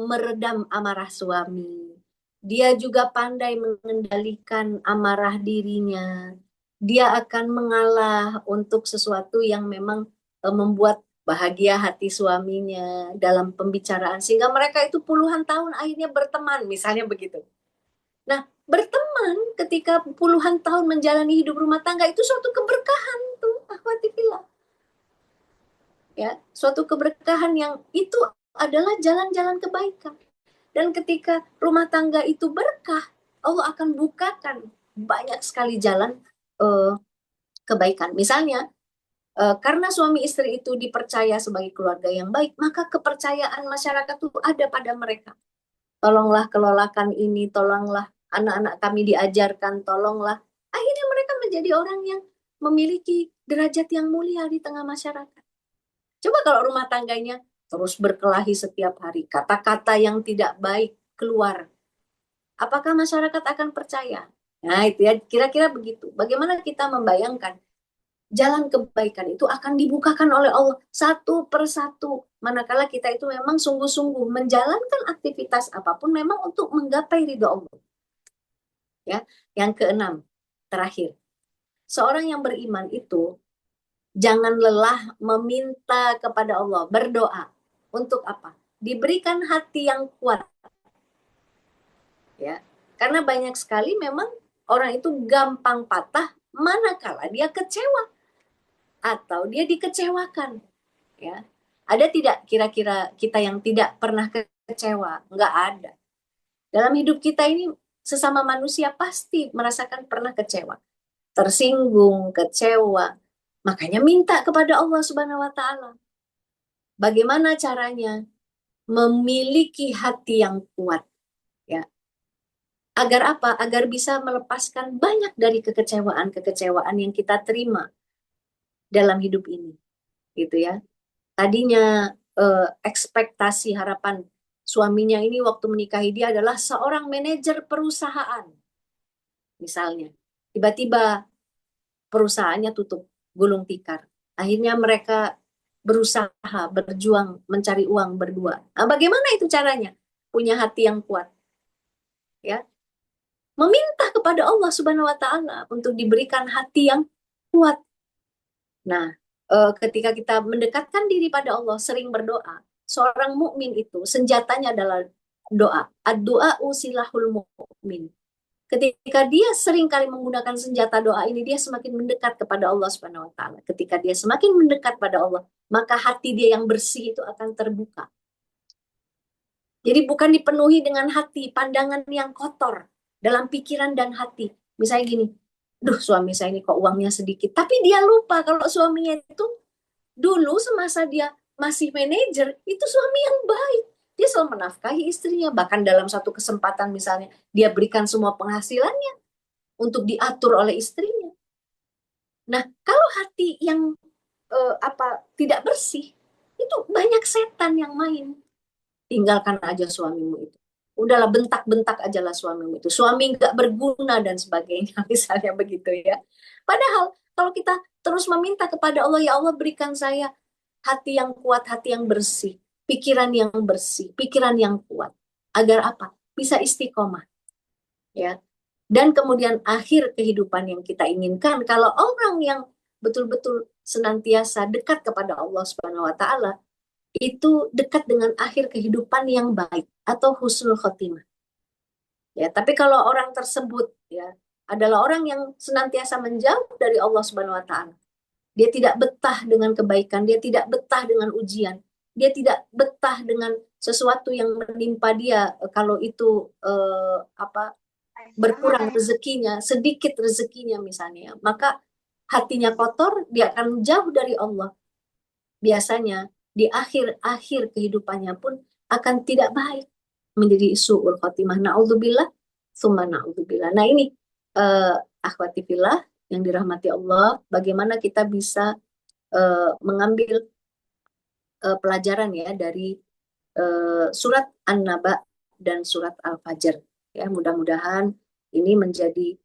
meredam amarah suami. Dia juga pandai mengendalikan amarah dirinya. Dia akan mengalah untuk sesuatu yang memang membuat bahagia hati suaminya dalam pembicaraan, sehingga mereka itu puluhan tahun akhirnya berteman, misalnya begitu. Nah, berteman ketika puluhan tahun menjalani hidup rumah tangga itu suatu keberkahan tuh, akhwati fillah. Ya, suatu keberkahan yang itu adalah jalan-jalan kebaikan. Dan ketika rumah tangga itu berkah, Allah akan bukakan banyak sekali jalan kebaikan. Misalnya, karena suami istri itu dipercaya sebagai keluarga yang baik, maka kepercayaan masyarakat itu ada pada mereka. Tolonglah kelolakan ini, tolonglah anak-anak kami diajarkan, tolonglah. Akhirnya mereka menjadi orang yang memiliki derajat yang mulia di tengah masyarakat. Coba kalau rumah tangganya terus berkelahi setiap hari, kata-kata yang tidak baik keluar, apakah masyarakat akan percaya? Nah, itu ya, kira-kira begitu. Bagaimana kita membayangkan jalan kebaikan itu akan dibukakan oleh Allah satu persatu, manakala kita itu memang sungguh-sungguh menjalankan aktivitas apapun memang untuk menggapai ridho Allah. Ya, yang keenam, terakhir, seorang yang beriman itu jangan lelah meminta kepada Allah, berdoa. Untuk apa? Diberikan hati yang kuat. Ya, karena banyak sekali memang orang itu gampang patah manakala dia kecewa atau dia dikecewakan. Ya, ada tidak kira-kira kita yang tidak pernah kecewa? Enggak ada. Dalam hidup kita ini sesama manusia pasti merasakan pernah kecewa, tersinggung, kecewa. Makanya minta kepada Allah Subhanahu wa Ta'ala. Bagaimana caranya? Memiliki hati yang kuat. Ya. Agar apa? Agar bisa melepaskan banyak dari kekecewaan-kekecewaan yang kita terima dalam hidup ini. Gitu ya. Tadinya ekspektasi harapan suaminya ini waktu menikahi dia adalah seorang manajer perusahaan. Misalnya, tiba-tiba perusahaannya tutup, gulung tikar. Akhirnya mereka berusaha, berjuang, mencari uang berdua. Nah, bagaimana itu caranya? Punya hati yang kuat. Ya. Meminta kepada Allah Subhanahu wa Ta'ala untuk diberikan hati yang kuat. Nah, ketika kita mendekatkan diri pada Allah, sering berdoa, seorang mukmin itu senjatanya adalah doa. Ad-du'a usilahul mu'min. Ketika dia sering kali menggunakan senjata doa ini, dia semakin mendekat kepada Allah Subhanahu wa Ta'ala. Ketika dia semakin mendekat pada Allah, maka hati dia yang bersih itu akan terbuka. Jadi bukan dipenuhi dengan hati, pandangan yang kotor dalam pikiran dan hati. Misalnya gini, duh suami saya ini kok uangnya sedikit. Tapi dia lupa kalau suaminya itu dulu semasa dia masih manajer, itu suami yang baik. Dia selalu menafkahi istrinya. Bahkan dalam satu kesempatan misalnya, dia berikan semua penghasilannya untuk diatur oleh istrinya. Nah, kalau hati yang tidak bersih, itu banyak setan yang main. Tinggalkan aja suamimu itu. Udahlah bentak-bentak aja lah suamimu itu. Suami nggak berguna dan sebagainya, misalnya begitu ya. Padahal kalau kita terus meminta kepada Allah, ya Allah berikan saya hati yang kuat, hati yang bersih, pikiran yang bersih, pikiran yang kuat. Agar apa? Bisa istiqomah. Ya. Dan kemudian akhir kehidupan yang kita inginkan, kalau orang yang betul-betul senantiasa dekat kepada Allah Subhanahu wa Ta'ala, itu dekat dengan akhir kehidupan yang baik atau husnul khotimah. Ya, tapi kalau orang tersebut ya adalah orang yang senantiasa menjauh dari Allah Subhanahu wa Ta'ala. Dia tidak betah dengan kebaikan, dia tidak betah dengan ujian, dia tidak betah dengan sesuatu yang menimpa dia kalau itu berkurang rezekinya, sedikit rezekinya misalnya, maka hatinya kotor, dia akan jauh dari Allah. Biasanya di akhir-akhir kehidupannya pun akan tidak baik, menjadi su'ul khotimah. Na'udzubillah, summa na'udzubillah. Nah ini akhwati fillah yang dirahmati Allah, bagaimana kita bisa mengambil pelajaran ya dari surat An-Naba dan surat Al-Fajr. Ya, mudah-mudahan ini menjadi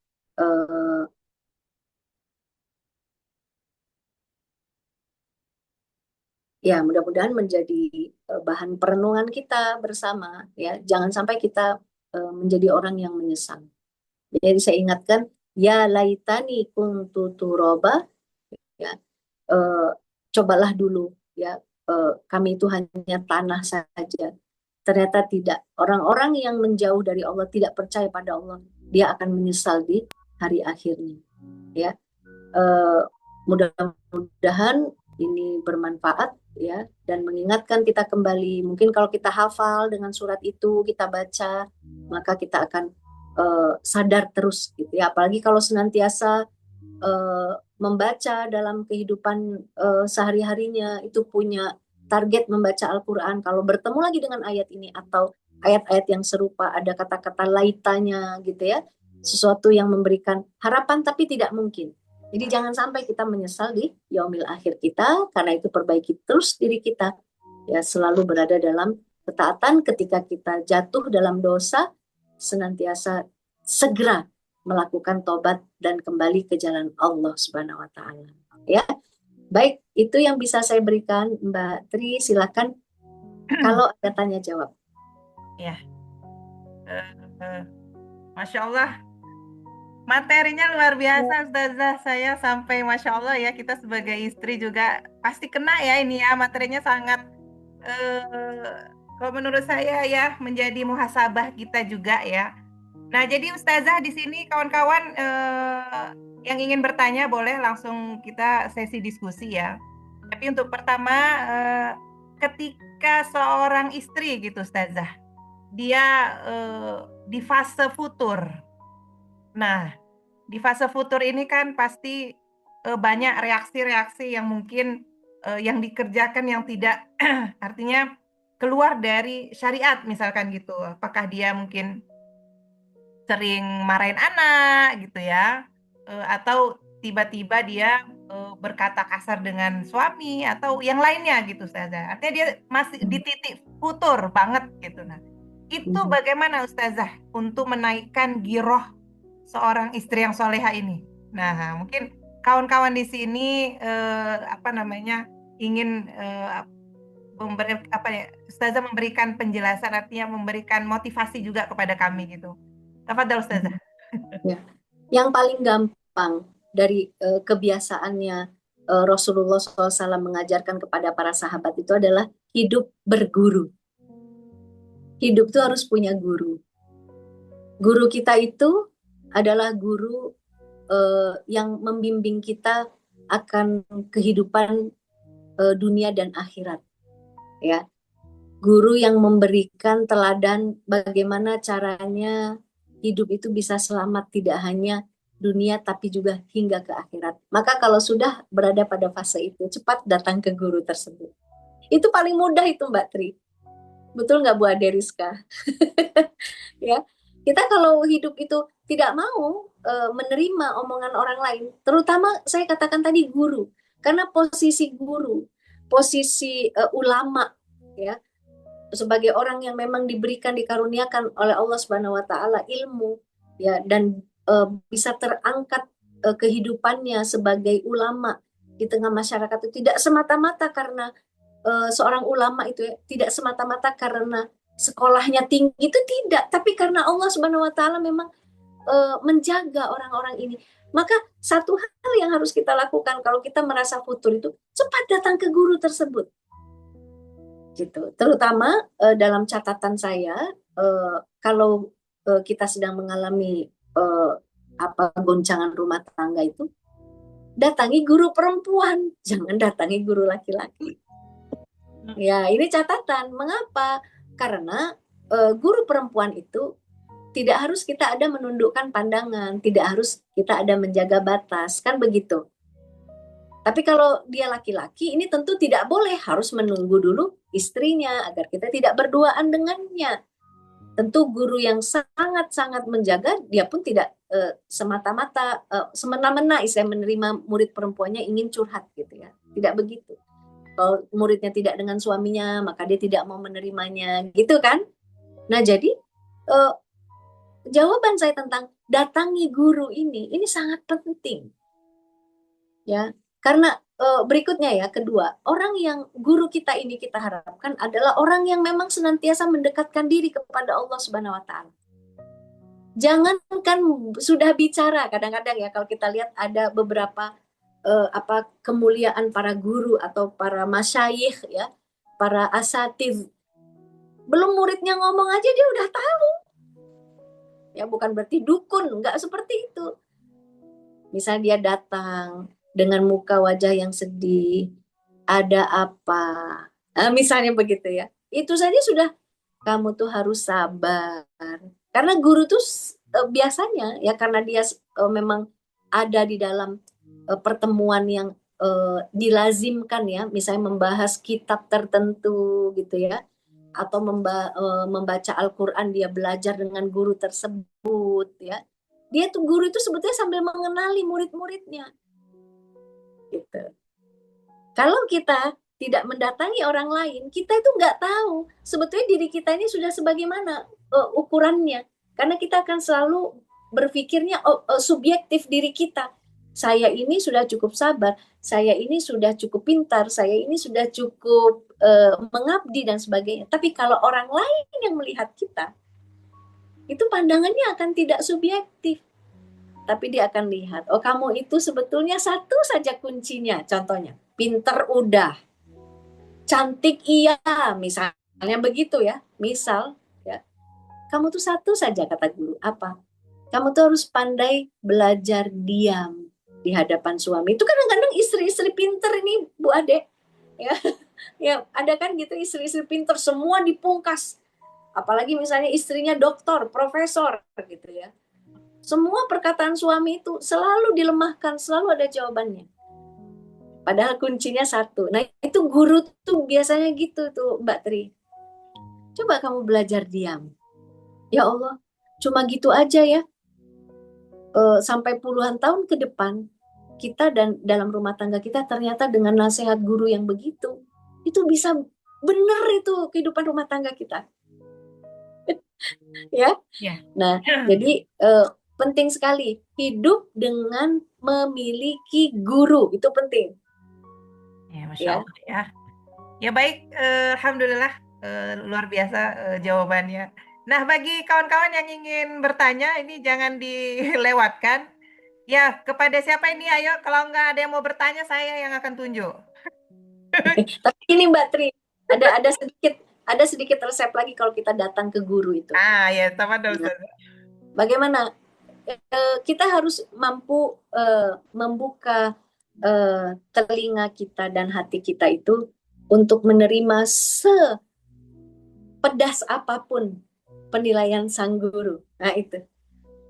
ya mudah-mudahan menjadi bahan perenungan kita bersama. Ya, jangan sampai kita menjadi orang yang menyesal. Jadi saya ingatkan, ya laitani kuntu turoba, ya cobalah dulu ya, kami itu hanya tanah saja. Ternyata tidak. Orang-orang yang menjauh dari Allah, tidak percaya pada Allah, dia akan menyesal di hari akhirnya. Ya, mudah-mudahan ini bermanfaat ya, dan mengingatkan kita kembali. Mungkin kalau kita hafal dengan surat itu, kita baca, maka kita akan sadar terus gitu ya. Apalagi kalau senantiasa membaca dalam kehidupan sehari-harinya, itu punya target membaca Al-Quran. Kalau bertemu lagi dengan ayat ini atau ayat-ayat yang serupa, ada kata-kata laitanya gitu ya, sesuatu yang memberikan harapan tapi tidak mungkin. Jadi jangan sampai kita menyesal di yaumil akhir kita, karena itu perbaiki terus diri kita ya, selalu berada dalam ketaatan. Ketika kita jatuh dalam dosa, senantiasa segera melakukan tobat dan kembali ke jalan Allah Subhanahu wa taala. Ya. Baik, itu yang bisa saya berikan, Mbak Tri, silakan kalau ada tanya jawab. Ya. Masya Allah, materinya luar biasa Ustazah. Saya sampai Masya Allah ya, kita sebagai istri juga pasti kena ya ini ya, materinya sangat kalau menurut saya ya menjadi muhasabah kita juga ya. Nah, jadi Ustazah di sini kawan-kawan yang ingin bertanya boleh langsung kita sesi diskusi ya. Tapi untuk pertama, ketika seorang istri gitu Ustazah, dia di fase futur. Nah, di fase futur ini kan pasti banyak reaksi-reaksi yang mungkin yang dikerjakan yang tidak artinya keluar dari syariat misalkan gitu. Apakah dia mungkin sering marahin anak gitu ya, atau tiba-tiba dia berkata kasar dengan suami atau yang lainnya gitu Ustazah. Artinya dia masih di titik futur banget gitu. Nah, itu bagaimana Ustazah untuk menaikkan giroh seorang istri yang soleha ini? Nah, mungkin kawan-kawan di sini ingin Ustazah memberikan penjelasan, artinya memberikan motivasi juga kepada kami gitu. Tafadhal Ustazah. Ya. Yang paling gampang dari kebiasaannya Rasulullah SAW mengajarkan kepada para sahabat itu adalah hidup berguru. Hidup itu harus punya guru. Guru kita itu adalah guru yang membimbing kita akan kehidupan dunia dan akhirat. Ya, guru yang memberikan teladan bagaimana caranya hidup itu bisa selamat, tidak hanya dunia tapi juga hingga ke akhirat. Maka kalau sudah berada pada fase itu, cepat datang ke guru tersebut. Itu paling mudah itu Mbak Tri. Betul nggak Bu Aderiska? Ya, kita kalau hidup itu tidak mau menerima omongan orang lain, terutama saya katakan tadi guru, karena posisi guru, posisi ulama, ya, sebagai orang yang memang diberikan, dikaruniakan oleh Allah Subhanahu wa taala ilmu ya, dan bisa terangkat kehidupannya sebagai ulama di tengah masyarakat itu tidak semata-mata karena seorang ulama itu ya, tidak semata-mata karena sekolahnya tinggi, itu tidak, tapi karena Allah Subhanahu wa taala memang menjaga orang-orang ini. Maka satu hal yang harus kita lakukan kalau kita merasa futur itu, cepat datang ke guru tersebut. Gitu. Terutama dalam catatan saya, kalau kita sedang mengalami goncangan rumah tangga itu, datangi guru perempuan, jangan datangi guru laki-laki. Ya, ini catatan. Mengapa? Karena guru perempuan itu tidak harus kita ada menundukkan pandangan, tidak harus kita ada menjaga batas, kan begitu. Tapi kalau dia laki-laki, ini tentu tidak boleh, harus menunggu dulu istrinya agar kita tidak berduaan dengannya. Tentu guru yang sangat-sangat menjaga, dia pun tidak semata-mata semena-mena saya menerima murid perempuannya ingin curhat gitu ya. Tidak begitu. Kalau muridnya tidak dengan suaminya, maka dia tidak mau menerimanya, gitu kan? Nah, jadi jawaban saya tentang datangi guru ini sangat penting. Ya, karena berikutnya ya, kedua, orang yang guru kita ini kita harapkan adalah orang yang memang senantiasa mendekatkan diri kepada Allah Subhanahu wa taala. Jangankan sudah bicara, kadang-kadang ya kalau kita lihat ada beberapa kemuliaan para guru atau para masyayikh ya, para asatidz, belum muridnya ngomong aja dia udah tahu. Ya, bukan berarti dukun, enggak seperti itu. Misalnya dia datang dengan muka wajah yang sedih, ada apa? Misalnya begitu ya. Itu saja sudah, kamu tuh harus sabar. Karena guru tuh biasanya ya, karena dia memang ada di dalam pertemuan yang dilazimkan ya, misalnya membahas kitab tertentu gitu ya, atau membaca Al-Quran, dia belajar dengan guru tersebut ya. Dia tuh guru itu sebetulnya sambil mengenali murid-muridnya. Gitu. Kalau kita tidak mendatangi orang lain, kita itu nggak tahu sebetulnya diri kita ini sudah sebagaimana ukurannya. Karena kita akan selalu berpikirnya subjektif diri kita. Saya ini sudah cukup sabar, saya ini sudah cukup pintar, saya ini sudah cukup mengabdi dan sebagainya. Tapi kalau orang lain yang melihat kita, itu pandangannya akan tidak subjektif. Tapi dia akan lihat, oh kamu itu sebetulnya satu saja kuncinya. Contohnya, pinter udah, cantik iya, misalnya begitu ya. Misal, ya, kamu tuh satu saja kata guru, apa? Kamu tuh harus pandai belajar diam di hadapan suami. Itu kadang-kadang istri-istri pinter ini, Bu Ade. Ya, ya ada kan gitu istri-istri pinter, semua dipungkas. Apalagi misalnya istrinya doktor, profesor gitu ya. Semua perkataan suami itu selalu dilemahkan, selalu ada jawabannya. Padahal kuncinya satu. Nah, itu guru tuh biasanya gitu tuh, Mbak Tri. Coba kamu belajar diam. Ya Allah, cuma gitu aja ya. Sampai puluhan tahun ke depan, kita dan dalam rumah tangga kita ternyata dengan nasihat guru yang begitu, itu bisa benar itu kehidupan rumah tangga kita. Ya. Nah, jadi penting sekali hidup dengan memiliki guru, itu penting. Ya, Masya Allah ya. Ya baik, alhamdulillah luar biasa jawabannya. Nah, bagi kawan-kawan yang ingin bertanya, ini jangan dilewatkan. Ya, kepada siapa ini? Ayo, kalau nggak ada yang mau bertanya, saya yang akan tunjuk. Tapi ini Mbak Tri, ada sedikit resep lagi kalau kita datang ke guru itu. Ya, sama dong. Nah, bagaimana? Kita harus mampu membuka telinga kita dan hati kita itu untuk menerima sepedas apapun penilaian sang guru. Nah, itu.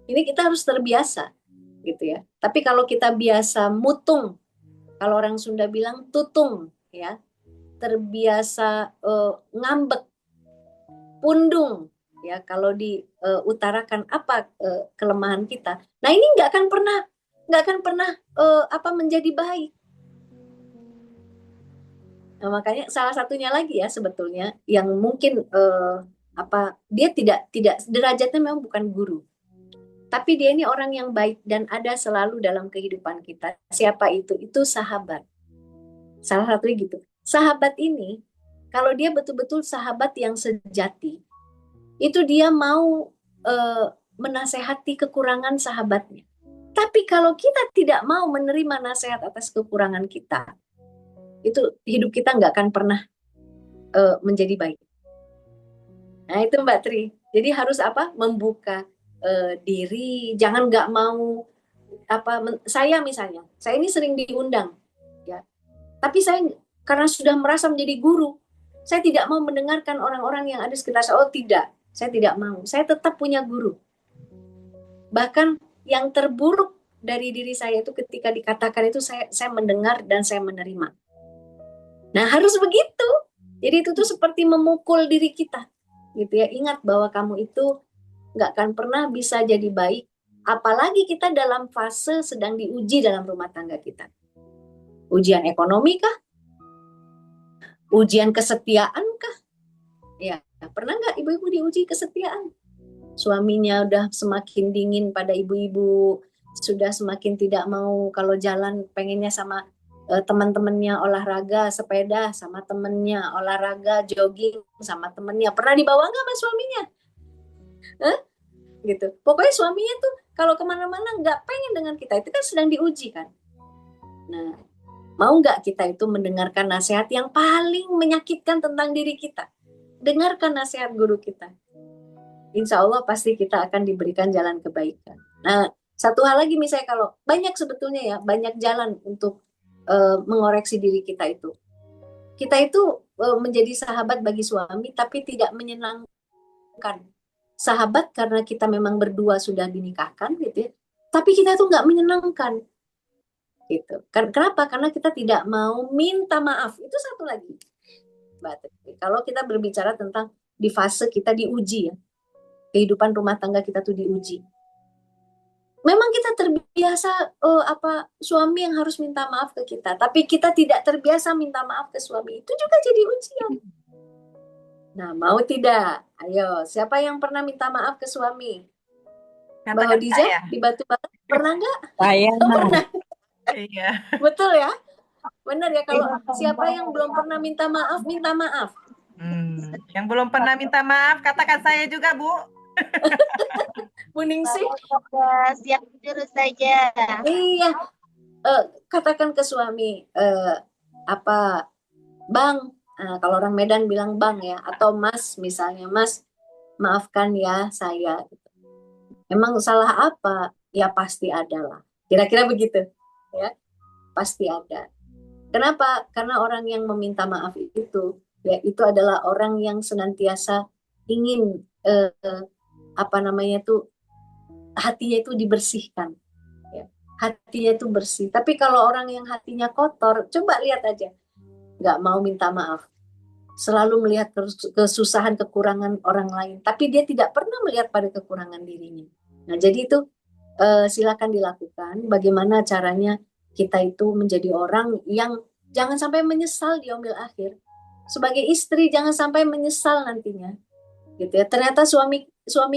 Ini kita harus terbiasa gitu ya. Tapi kalau kita biasa mutung, kalau orang Sunda bilang tutung ya, terbiasa ngambek, pundung ya, kalau diutarakan apa kelemahan kita. Nah, ini nggak akan pernah menjadi baik. Nah, makanya salah satunya lagi ya sebetulnya yang mungkin dia tidak derajatnya memang bukan guru. Tapi dia ini orang yang baik dan ada selalu dalam kehidupan kita. Siapa itu? Itu sahabat. Salah satunya gitu. Sahabat ini, kalau dia betul-betul sahabat yang sejati, itu dia mau menasehati kekurangan sahabatnya. Tapi kalau kita tidak mau menerima nasihat atas kekurangan kita, itu hidup kita nggak akan pernah menjadi baik. Nah, itu Mbak Tri. Jadi harus membuka diri, jangan nggak mau saya misalnya, saya ini sering diundang ya, tapi saya karena sudah merasa menjadi guru, saya tidak mau mendengarkan orang-orang yang ada sekitar saya. Oh tidak, saya tidak mau, saya tetap punya guru. Bahkan yang terburuk dari diri saya itu ketika dikatakan itu saya mendengar dan saya menerima. Nah, harus begitu. Jadi itu tuh seperti memukul diri kita, gitu ya. Ingat bahwa kamu itu nggak akan pernah bisa jadi baik, apalagi kita dalam fase sedang diuji dalam rumah tangga kita. Ujian ekonomi kah? Ujian kesetiaan kah? Ya, pernah nggak ibu-ibu diuji kesetiaan? Suaminya udah semakin dingin pada ibu-ibu, sudah semakin tidak mau kalau jalan pengennya sama teman-temannya olahraga sepeda, sama temennya olahraga jogging sama temennya. Pernah dibawa nggak sama suaminya? Gitu. Pokoknya suaminya tuh kalau kemana-mana nggak pengen dengan kita, itu kan sedang diuji kan. Nah, mau nggak kita itu mendengarkan nasihat yang paling menyakitkan tentang diri kita? Dengarkan nasihat guru kita. Insya Allah pasti kita akan diberikan jalan kebaikan. Nah, satu hal lagi misalnya kalau banyak sebetulnya ya, banyak jalan untuk mengoreksi diri kita itu. Kita itu menjadi sahabat bagi suami tapi tidak menyenangkan. Sahabat karena kita memang berdua sudah dinikahkan gitu ya. Tapi kita tuh nggak menyenangkan. Gitu. Kenapa? Karena kita tidak mau minta maaf. Itu satu lagi. Kalau kita berbicara tentang di fase kita diuji ya. Kehidupan rumah tangga kita tuh diuji. Memang kita terbiasa suami yang harus minta maaf ke kita, tapi kita tidak terbiasa minta maaf ke suami. Itu juga jadi ujian. Nah, mau tidak? Ayo, siapa yang pernah minta maaf ke suami? Mbak Katakan Khadijah saya. di Batu Bara pernah nggak? Saya Pernah. Iya. Betul ya? Benar ya, kalau siapa yang belum pernah minta maaf, minta maaf. Yang belum pernah minta maaf, katakan saya juga, Bu. Bu Ningsih, Siap dulu saja. iya, katakan ke suami, Bang, kalau orang Medan bilang Bang ya, atau Mas misalnya, Mas, maafkan ya saya. Emang salah apa? Ya pasti ada lah. Kira-kira begitu, ya, pasti ada. Kenapa? Karena orang yang meminta maaf itu, ya itu adalah orang yang senantiasa ingin hatinya itu dibersihkan, ya. Hatinya itu bersih. Tapi kalau orang yang hatinya kotor, coba lihat aja, nggak mau minta maaf, selalu melihat kesusahan, kekurangan orang lain, tapi dia tidak pernah melihat pada kekurangan dirinya. Nah, jadi itu silakan dilakukan. Bagaimana caranya kita itu menjadi orang yang jangan sampai menyesal di yaumil akhir. Sebagai istri jangan sampai menyesal nantinya, gitu ya. Ternyata suami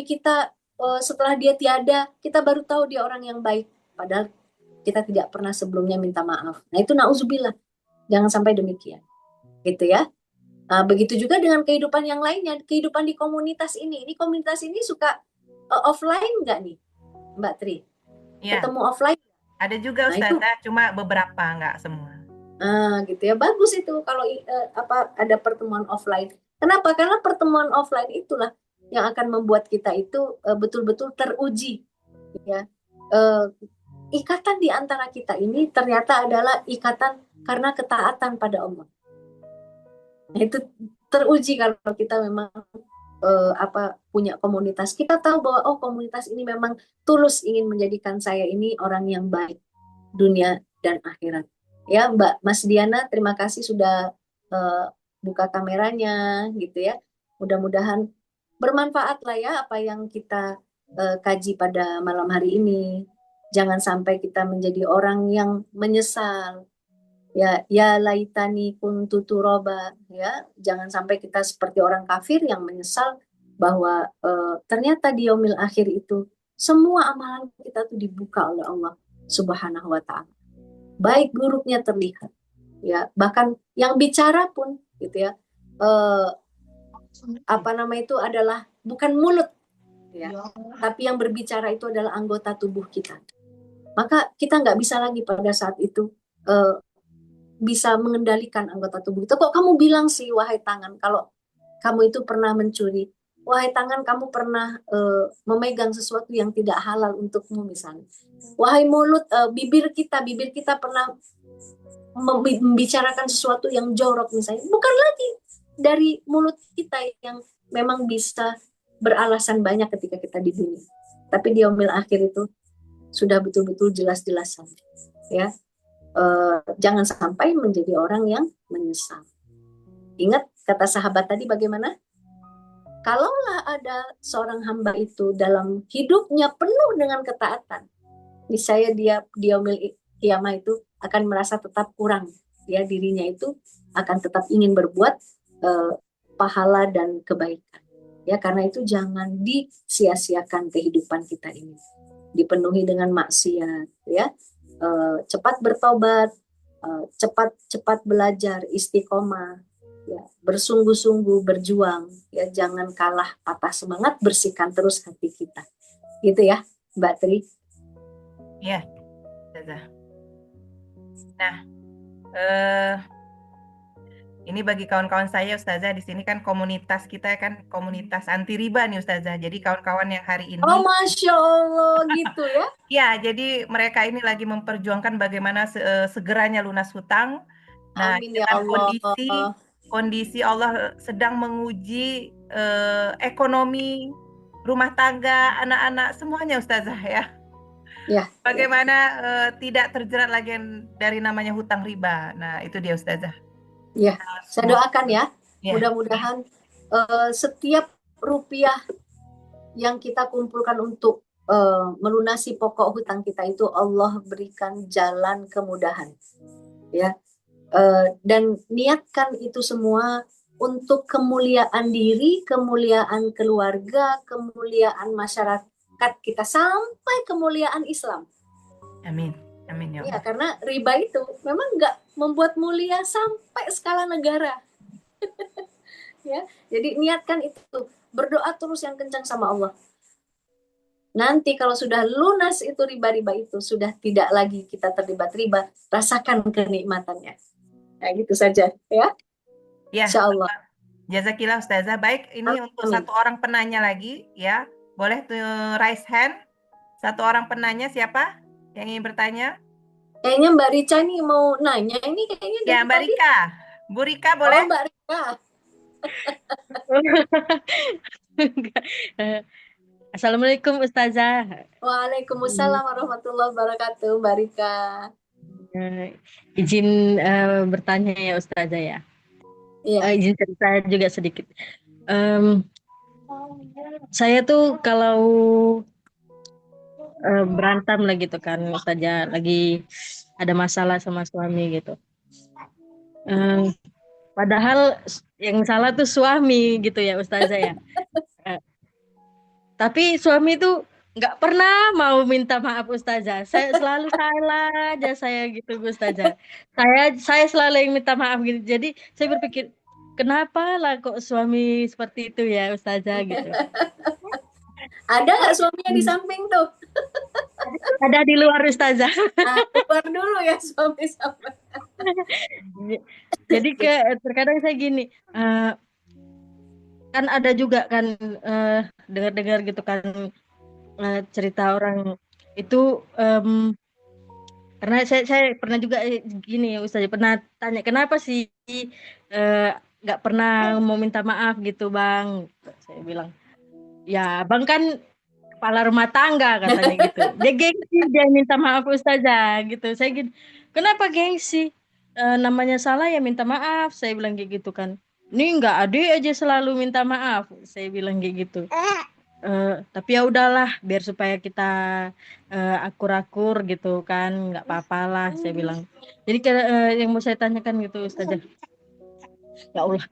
kita setelah dia tiada, kita baru tahu dia orang yang baik, padahal kita tidak pernah sebelumnya minta maaf. Nah, itu nauzubillah. Jangan sampai demikian, gitu ya. Nah, begitu juga dengan kehidupan yang lainnya, kehidupan di komunitas ini. Ini komunitas ini suka offline nggak nih, Mbak Tri? Ya, Ketemu offline? ada juga Nah, itu Ustazah, cuma beberapa, nggak semua. gitu ya, bagus itu kalau ada pertemuan offline. Kenapa? Karena pertemuan offline itulah yang akan membuat kita itu betul-betul teruji, ya. Ikatan di antara kita ini ternyata adalah ikatan karena ketaatan pada Allah. Nah, itu teruji kalau kita memang punya komunitas. Kita tahu bahwa komunitas ini memang tulus ingin menjadikan saya ini orang yang baik dunia dan akhirat. Ya, Mbak Mas Diana, terima kasih sudah buka kameranya gitu ya. Mudah-mudahan bermanfaat lah ya apa yang kita kaji pada malam hari ini. Jangan sampai kita menjadi orang yang menyesal. Ya laitani kuntu turoba, ya. Jangan sampai kita seperti orang kafir yang menyesal bahwa ternyata di yaumil akhir itu semua amalan kita tuh dibuka oleh Allah Subhanahu wa taala. Baik buruknya terlihat, ya, bahkan yang bicara pun gitu ya, itu adalah bukan mulut, ya, tapi yang berbicara itu adalah anggota tubuh kita. Maka kita nggak bisa lagi pada saat itu bisa mengendalikan anggota tubuh itu. Kok kamu bilang sih, wahai tangan, kalau kamu itu pernah mencuri, wahai tangan, kamu pernah memegang sesuatu yang tidak halal untukmu misalnya. Wahai mulut, bibir kita pernah membicarakan sesuatu yang jorok misalnya. Bukan lagi dari mulut kita yang memang bisa beralasan banyak ketika kita di dunia. Tapi di yaumil akhir itu sudah betul-betul jelas-jelasan, ya. Jangan sampai menjadi orang yang menyesal. Ingat kata sahabat tadi bagaimana? Kalaulah ada seorang hamba itu dalam hidupnya penuh dengan ketaatan, niscaya dia yaumil kiamah itu akan merasa tetap kurang, ya, dirinya itu akan tetap ingin berbuat pahala dan kebaikan, ya. Karena itu jangan disia-siakan kehidupan kita ini, dipenuhi dengan maksiat, ya. Cepat bertobat, cepat belajar, istiqomah, ya, bersungguh-sungguh berjuang, ya, jangan kalah patah semangat, bersihkan terus hati kita, gitu ya Mbak Tri. Ya, Ustazah. Nah, eh, ini bagi kawan-kawan saya Ustazah, di sini kan komunitas kita kan komunitas anti riba nih Ustazah. Jadi kawan-kawan yang hari ini, Oh, Masya Allah, gitu ya. ya, jadi mereka ini lagi memperjuangkan bagaimana segeranya lunas hutang. Nah, Amin ya dengan Allah. kondisi Allah sedang menguji ekonomi rumah tangga, anak-anak semuanya Ustazah ya. Ya, Bagaimana tidak terjerat lagi dari namanya hutang riba. Nah, itu dia Ustazah. ya, saya doakan ya, Ya. mudah-mudahan setiap rupiah yang kita kumpulkan untuk melunasi pokok hutang kita itu Allah berikan jalan kemudahan, ya. Dan niatkan itu semua untuk kemuliaan diri, kemuliaan keluarga, kemuliaan masyarakat kita, sampai kemuliaan Islam. Amin. Amin ya Ya, Allah. karena riba itu memang nggak membuat mulia sampai skala negara. Ya, jadi niatkan itu, berdoa terus yang kencang sama Allah. Nanti kalau sudah lunas itu riba-riba itu, sudah tidak lagi kita terlibat riba, rasakan kenikmatannya. Nah, gitu saja ya. Ya, Insya Allah. jazakillah Ustazah. Baik, ini untuk Amin. satu orang penanya lagi ya. Boleh tuh raise hand. Satu orang penanya siapa yang ingin bertanya? Kayaknya Mbak Rica nih mau nanya ini kayaknya Ya, dari Mbak tadi. Rika. Bu Rika Oh, boleh? Mbak Rica. Assalamualaikum Ustazah. Waalaikumsalam warahmatullahi wabarakatuh, Mbak Rika. Izin bertanya ya Ustazah ya. Iya. Izin cerita juga sedikit. Saya tuh kalau berantem lah gitu kan Ustazah, lagi ada masalah sama suami gitu. Padahal yang salah tuh suami gitu ya Ustazah ya. Tapi suami tuh nggak pernah mau minta maaf Ustazah. Saya selalu salah aja saya gitu Ustazah. Saya selalu yang minta maaf gitu. Jadi saya berpikir kenapa lah kok suami seperti itu ya Ustazah gitu. Ada nggak suaminya di samping tuh? Ada di luar Ustazah. Nah, keluar dulu ya suami sama. Jadi terkadang saya gini, kan ada juga kan dengar-dengar gitu kan cerita orang itu karena saya pernah juga gini ya Ustaz, pernah tanya kenapa sih nggak pernah mau minta maaf gitu Bang. Saya bilang, ya Bang kan kepala rumah tangga katanya gitu. Dia gengsi dia minta maaf Ustazah gitu. Saya gini, kenapa gengsi? Namanya salah ya minta maaf. Saya bilang kayak gitu kan. Ini nggak adik aja selalu minta maaf. Saya bilang kayak gitu. Tapi ya udahlah biar supaya kita akur-akur gitu kan, nggak apa-apa lah saya bilang. Jadi yang mau saya tanyakan gitu Ustazah, ya Allah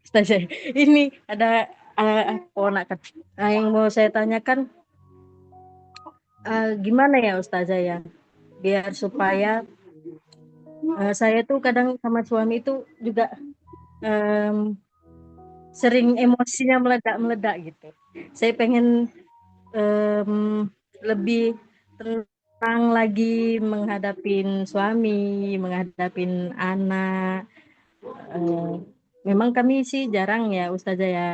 Ustazah, ini ada ponakan. Nah, yang mau saya tanyakan gimana ya Ustazah ya biar supaya saya tuh kadang sama suami itu juga sering emosinya meledak-meledak gitu. Saya pengen lebih tenang lagi menghadapin suami, menghadapin anak. Memang kami sih jarang ya Ustazah ya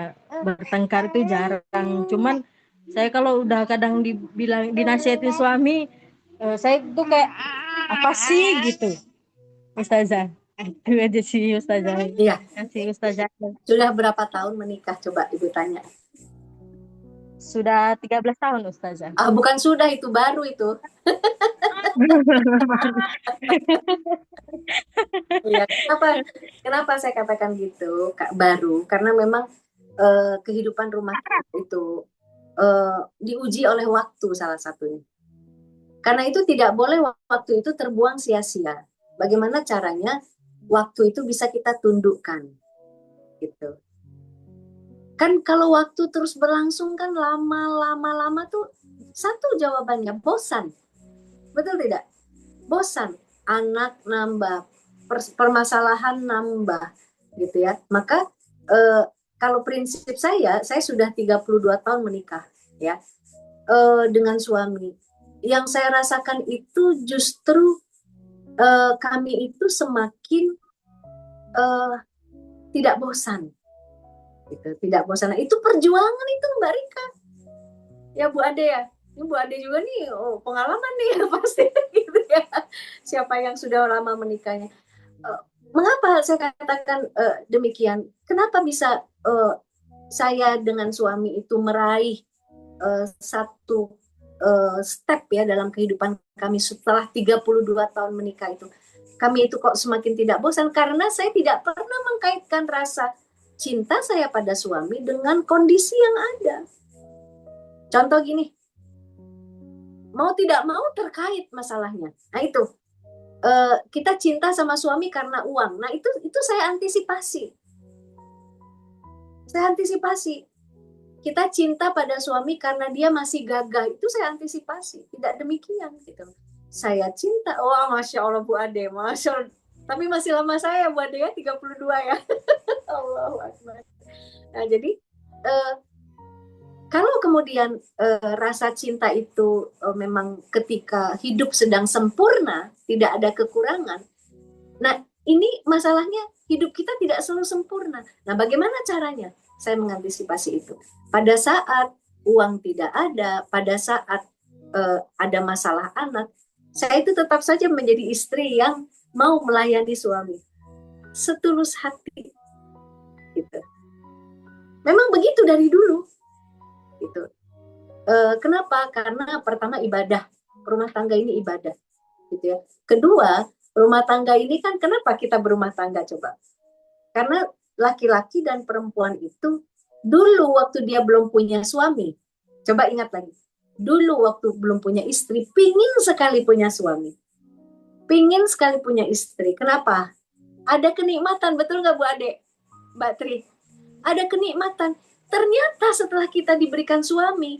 bertengkar itu jarang. Cuman saya kalau udah kadang dibilang dinasihatin suami, saya tuh kayak apa sih gitu Ustazah. Itu aja sih Ustazah. Iya. Kasih Ustazah. Sudah berapa tahun menikah? Coba Ibu tanya. Sudah 13 tahun Ustazah. Bukan sudah, itu baru itu. Iya, kenapa saya katakan gitu, Kak, baru? Karena memang kehidupan rumah tangga itu diuji oleh waktu salah satunya. Karena itu tidak boleh waktu itu terbuang sia-sia. Bagaimana caranya waktu itu bisa kita tundukkan, gitu. Kan kalau waktu terus berlangsung kan lama tuh satu jawabannya bosan. Betul tidak? Bosan. Anak nambah, permasalahan nambah, gitu ya. Maka kalau prinsip saya sudah 32 tahun menikah, ya, dengan suami. Yang saya rasakan itu justru kami itu semakin tidak bosan, gitu. Tidak bosan. Nah, itu perjuangan itu, Mbak Rika. Ya, Bu Ade ya. Ini Bu Ade juga nih, pengalaman nih ya pasti, gitu ya. Siapa yang sudah lama menikahnya. Mengapa saya katakan demikian? Kenapa bisa saya dengan suami itu meraih satu step ya dalam kehidupan kami setelah 32 tahun menikah itu? Kami itu kok semakin tidak bosan, karena saya tidak pernah mengkaitkan rasa cinta saya pada suami dengan kondisi yang ada. Contoh gini, mau tidak mau terkait masalahnya. Nah itu, kita cinta sama suami karena uang. Nah itu saya antisipasi. Saya antisipasi. Kita cinta pada suami karena dia masih gagah. Itu saya antisipasi. Tidak demikian gitu. Saya cinta, wah Masya Allah Bu Ade, Masya Allah. Tapi masih lama saya Bu Ade ya, 32 ya. Allahu Akbar. Nah jadi, kalau kemudian rasa cinta itu memang ketika hidup sedang sempurna, tidak ada kekurangan. Nah ini masalahnya, hidup kita tidak selalu sempurna. Nah bagaimana caranya? Saya mengantisipasi itu. Pada saat uang tidak ada, pada saat ada masalah anak, saya itu tetap saja menjadi istri yang mau melayani suami setulus hati, gitu. Memang begitu dari dulu, gitu. Kenapa? Karena pertama ibadah, rumah tangga ini ibadah, gitu ya. Kedua, rumah tangga ini kan, kenapa kita berumah tangga coba? Karena laki-laki dan perempuan itu dulu waktu dia belum punya suami, coba ingat lagi, dulu waktu belum punya istri, pingin sekali punya suami, pingin sekali punya istri. Kenapa? Ada kenikmatan, betul nggak Bu Ade, Mbak Tri? Ada kenikmatan. Ternyata setelah kita diberikan suami,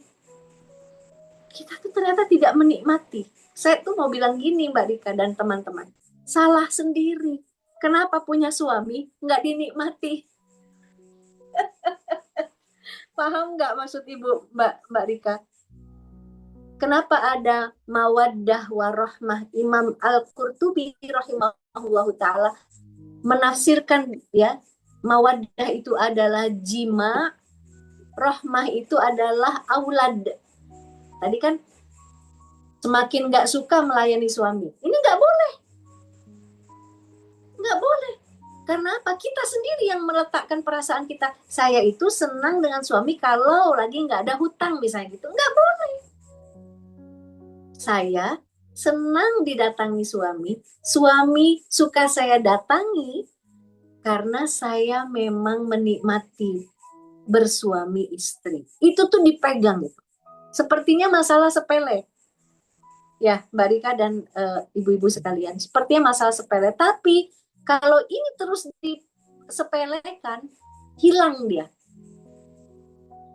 kita tuh ternyata tidak menikmati. Saya tuh mau bilang gini Mbak Rika dan teman-teman, salah sendiri. Kenapa punya suami nggak dinikmati? Paham nggak maksud Ibu Mbak Rika? Kenapa ada mawaddah warahmah? Imam Al-Qurtubi rahimahullahu ta'ala menafsirkan ya, mawaddah itu adalah jima, rahmah itu adalah aulad. Tadi kan semakin nggak suka melayani suami. Ini nggak boleh. Nggak boleh. Karena apa? Kita sendiri yang meletakkan perasaan kita. Saya itu senang dengan suami kalau lagi nggak ada hutang misalnya gitu. Nggak boleh. Saya senang didatangi suami. Suami suka saya datangi karena saya memang menikmati bersuami istri. Itu tuh dipegang gitu. Sepertinya masalah sepele. Ya, Mbak Rika dan ibu-ibu sekalian. Sepertinya masalah sepele. Tapi kalau ini terus disepelekan, hilang dia.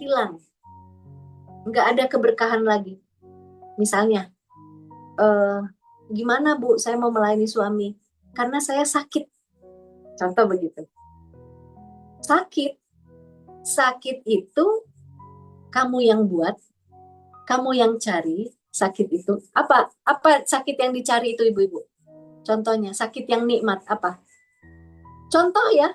Hilang. Nggak ada keberkahan lagi. Misalnya, gimana Bu, saya mau melayani suami? Karena saya sakit. Contoh begitu. Sakit. Sakit itu kamu yang buat, kamu yang cari sakit itu. Apa sakit yang dicari itu ibu-ibu? Contohnya, sakit yang nikmat apa? Contoh ya,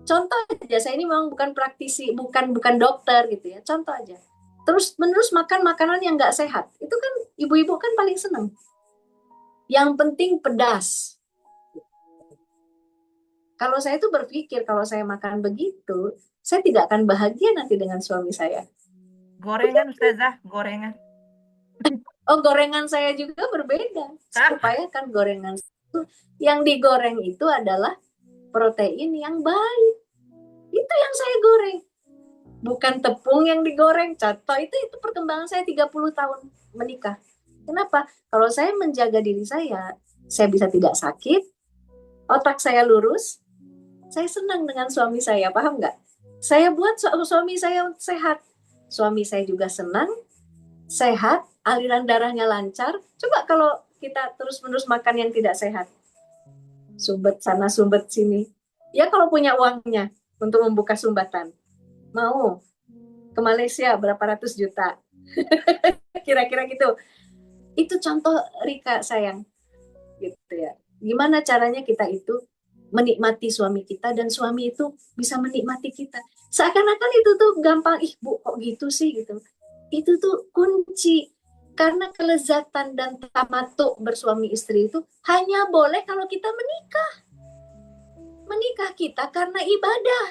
contoh aja. Saya ini memang bukan praktisi, bukan dokter gitu ya. Contoh aja. Terus menerus makan makanan yang nggak sehat. Itu kan ibu-ibu kan paling seneng. Yang penting pedas. Kalau saya tuh berpikir, kalau saya makan begitu, saya tidak akan bahagia nanti dengan suami saya. Gorengan Ustazah, gorengan. Oh, gorengan saya juga berbeda. Supaya kan gorengan itu, yang digoreng itu adalah protein yang baik. Itu yang saya goreng. Bukan tepung yang digoreng. Contoh itu perkembangan saya 30 tahun menikah. Kenapa? Kalau saya menjaga diri saya bisa tidak sakit, otak saya lurus, saya senang dengan suami saya, paham nggak? Saya buat suami saya sehat. Suami saya juga senang, sehat, aliran darahnya lancar. Coba kalau kita terus-menerus makan yang tidak sehat. Sumbet sana, sumbet sini. Ya kalau punya uangnya untuk membuka sumbatan. Mau ke Malaysia berapa ratus juta. Kira-kira gitu. Itu contoh Rika sayang. Gitu ya. Gimana caranya kita itu menikmati suami kita dan suami itu bisa menikmati kita. Seakan-akan itu tuh gampang, ih Bu kok gitu sih gitu. Itu tuh kunci. Karena kelezatan dan tamatuk bersuami istri itu hanya boleh kalau kita menikah. Menikah kita karena ibadah.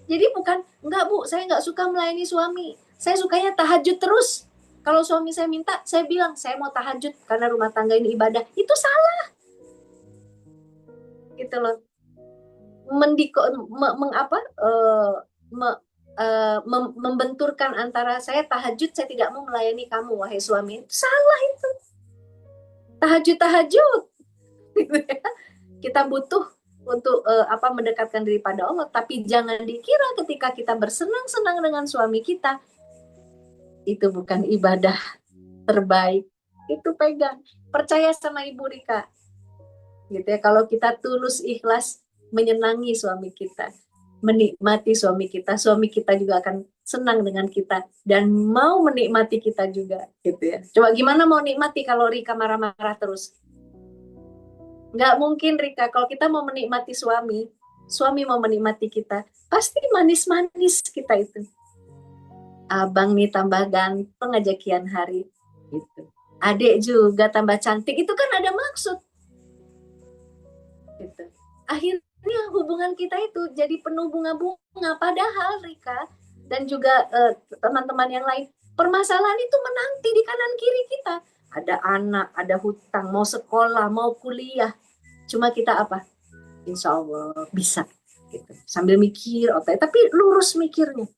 Jadi bukan, enggak Bu, saya enggak suka melayani suami. Saya sukanya tahajud terus. Kalau suami saya minta, saya bilang, saya mau tahajud karena rumah tangga ini ibadah. Itu salah. Gitu loh. Membenturkan antara saya tahajud, saya tidak mau melayani kamu, wahai suami. Itu salah itu. Tahajud. Kita butuh untuk mendekatkan diri pada Allah, tapi jangan dikira ketika kita bersenang-senang dengan suami kita itu bukan ibadah terbaik. Itu pegang, percaya sama Ibu Rika, gitu ya. Kalau kita tulus ikhlas menyenangi suami kita, menikmati suami kita juga akan senang dengan kita dan mau menikmati kita juga, gitu ya. Coba gimana mau nikmati kalau Rika marah-marah terus? Nggak mungkin Rika. Kalau kita mau menikmati suami mau menikmati kita, pasti manis-manis kita itu. Abang nih tambah ganteng aja kian hari, gitu. Adik juga tambah cantik, itu kan ada maksud, gitu. Akhirnya hubungan kita itu jadi penuh bunga-bunga. Padahal Rika dan juga teman-teman yang lain, permasalahan itu menanti di kanan kiri kita. Ada anak, ada hutang, mau sekolah, mau kuliah. Cuma kita apa? Insya Allah bisa, gitu. Sambil mikir, tapi lurus mikirnya.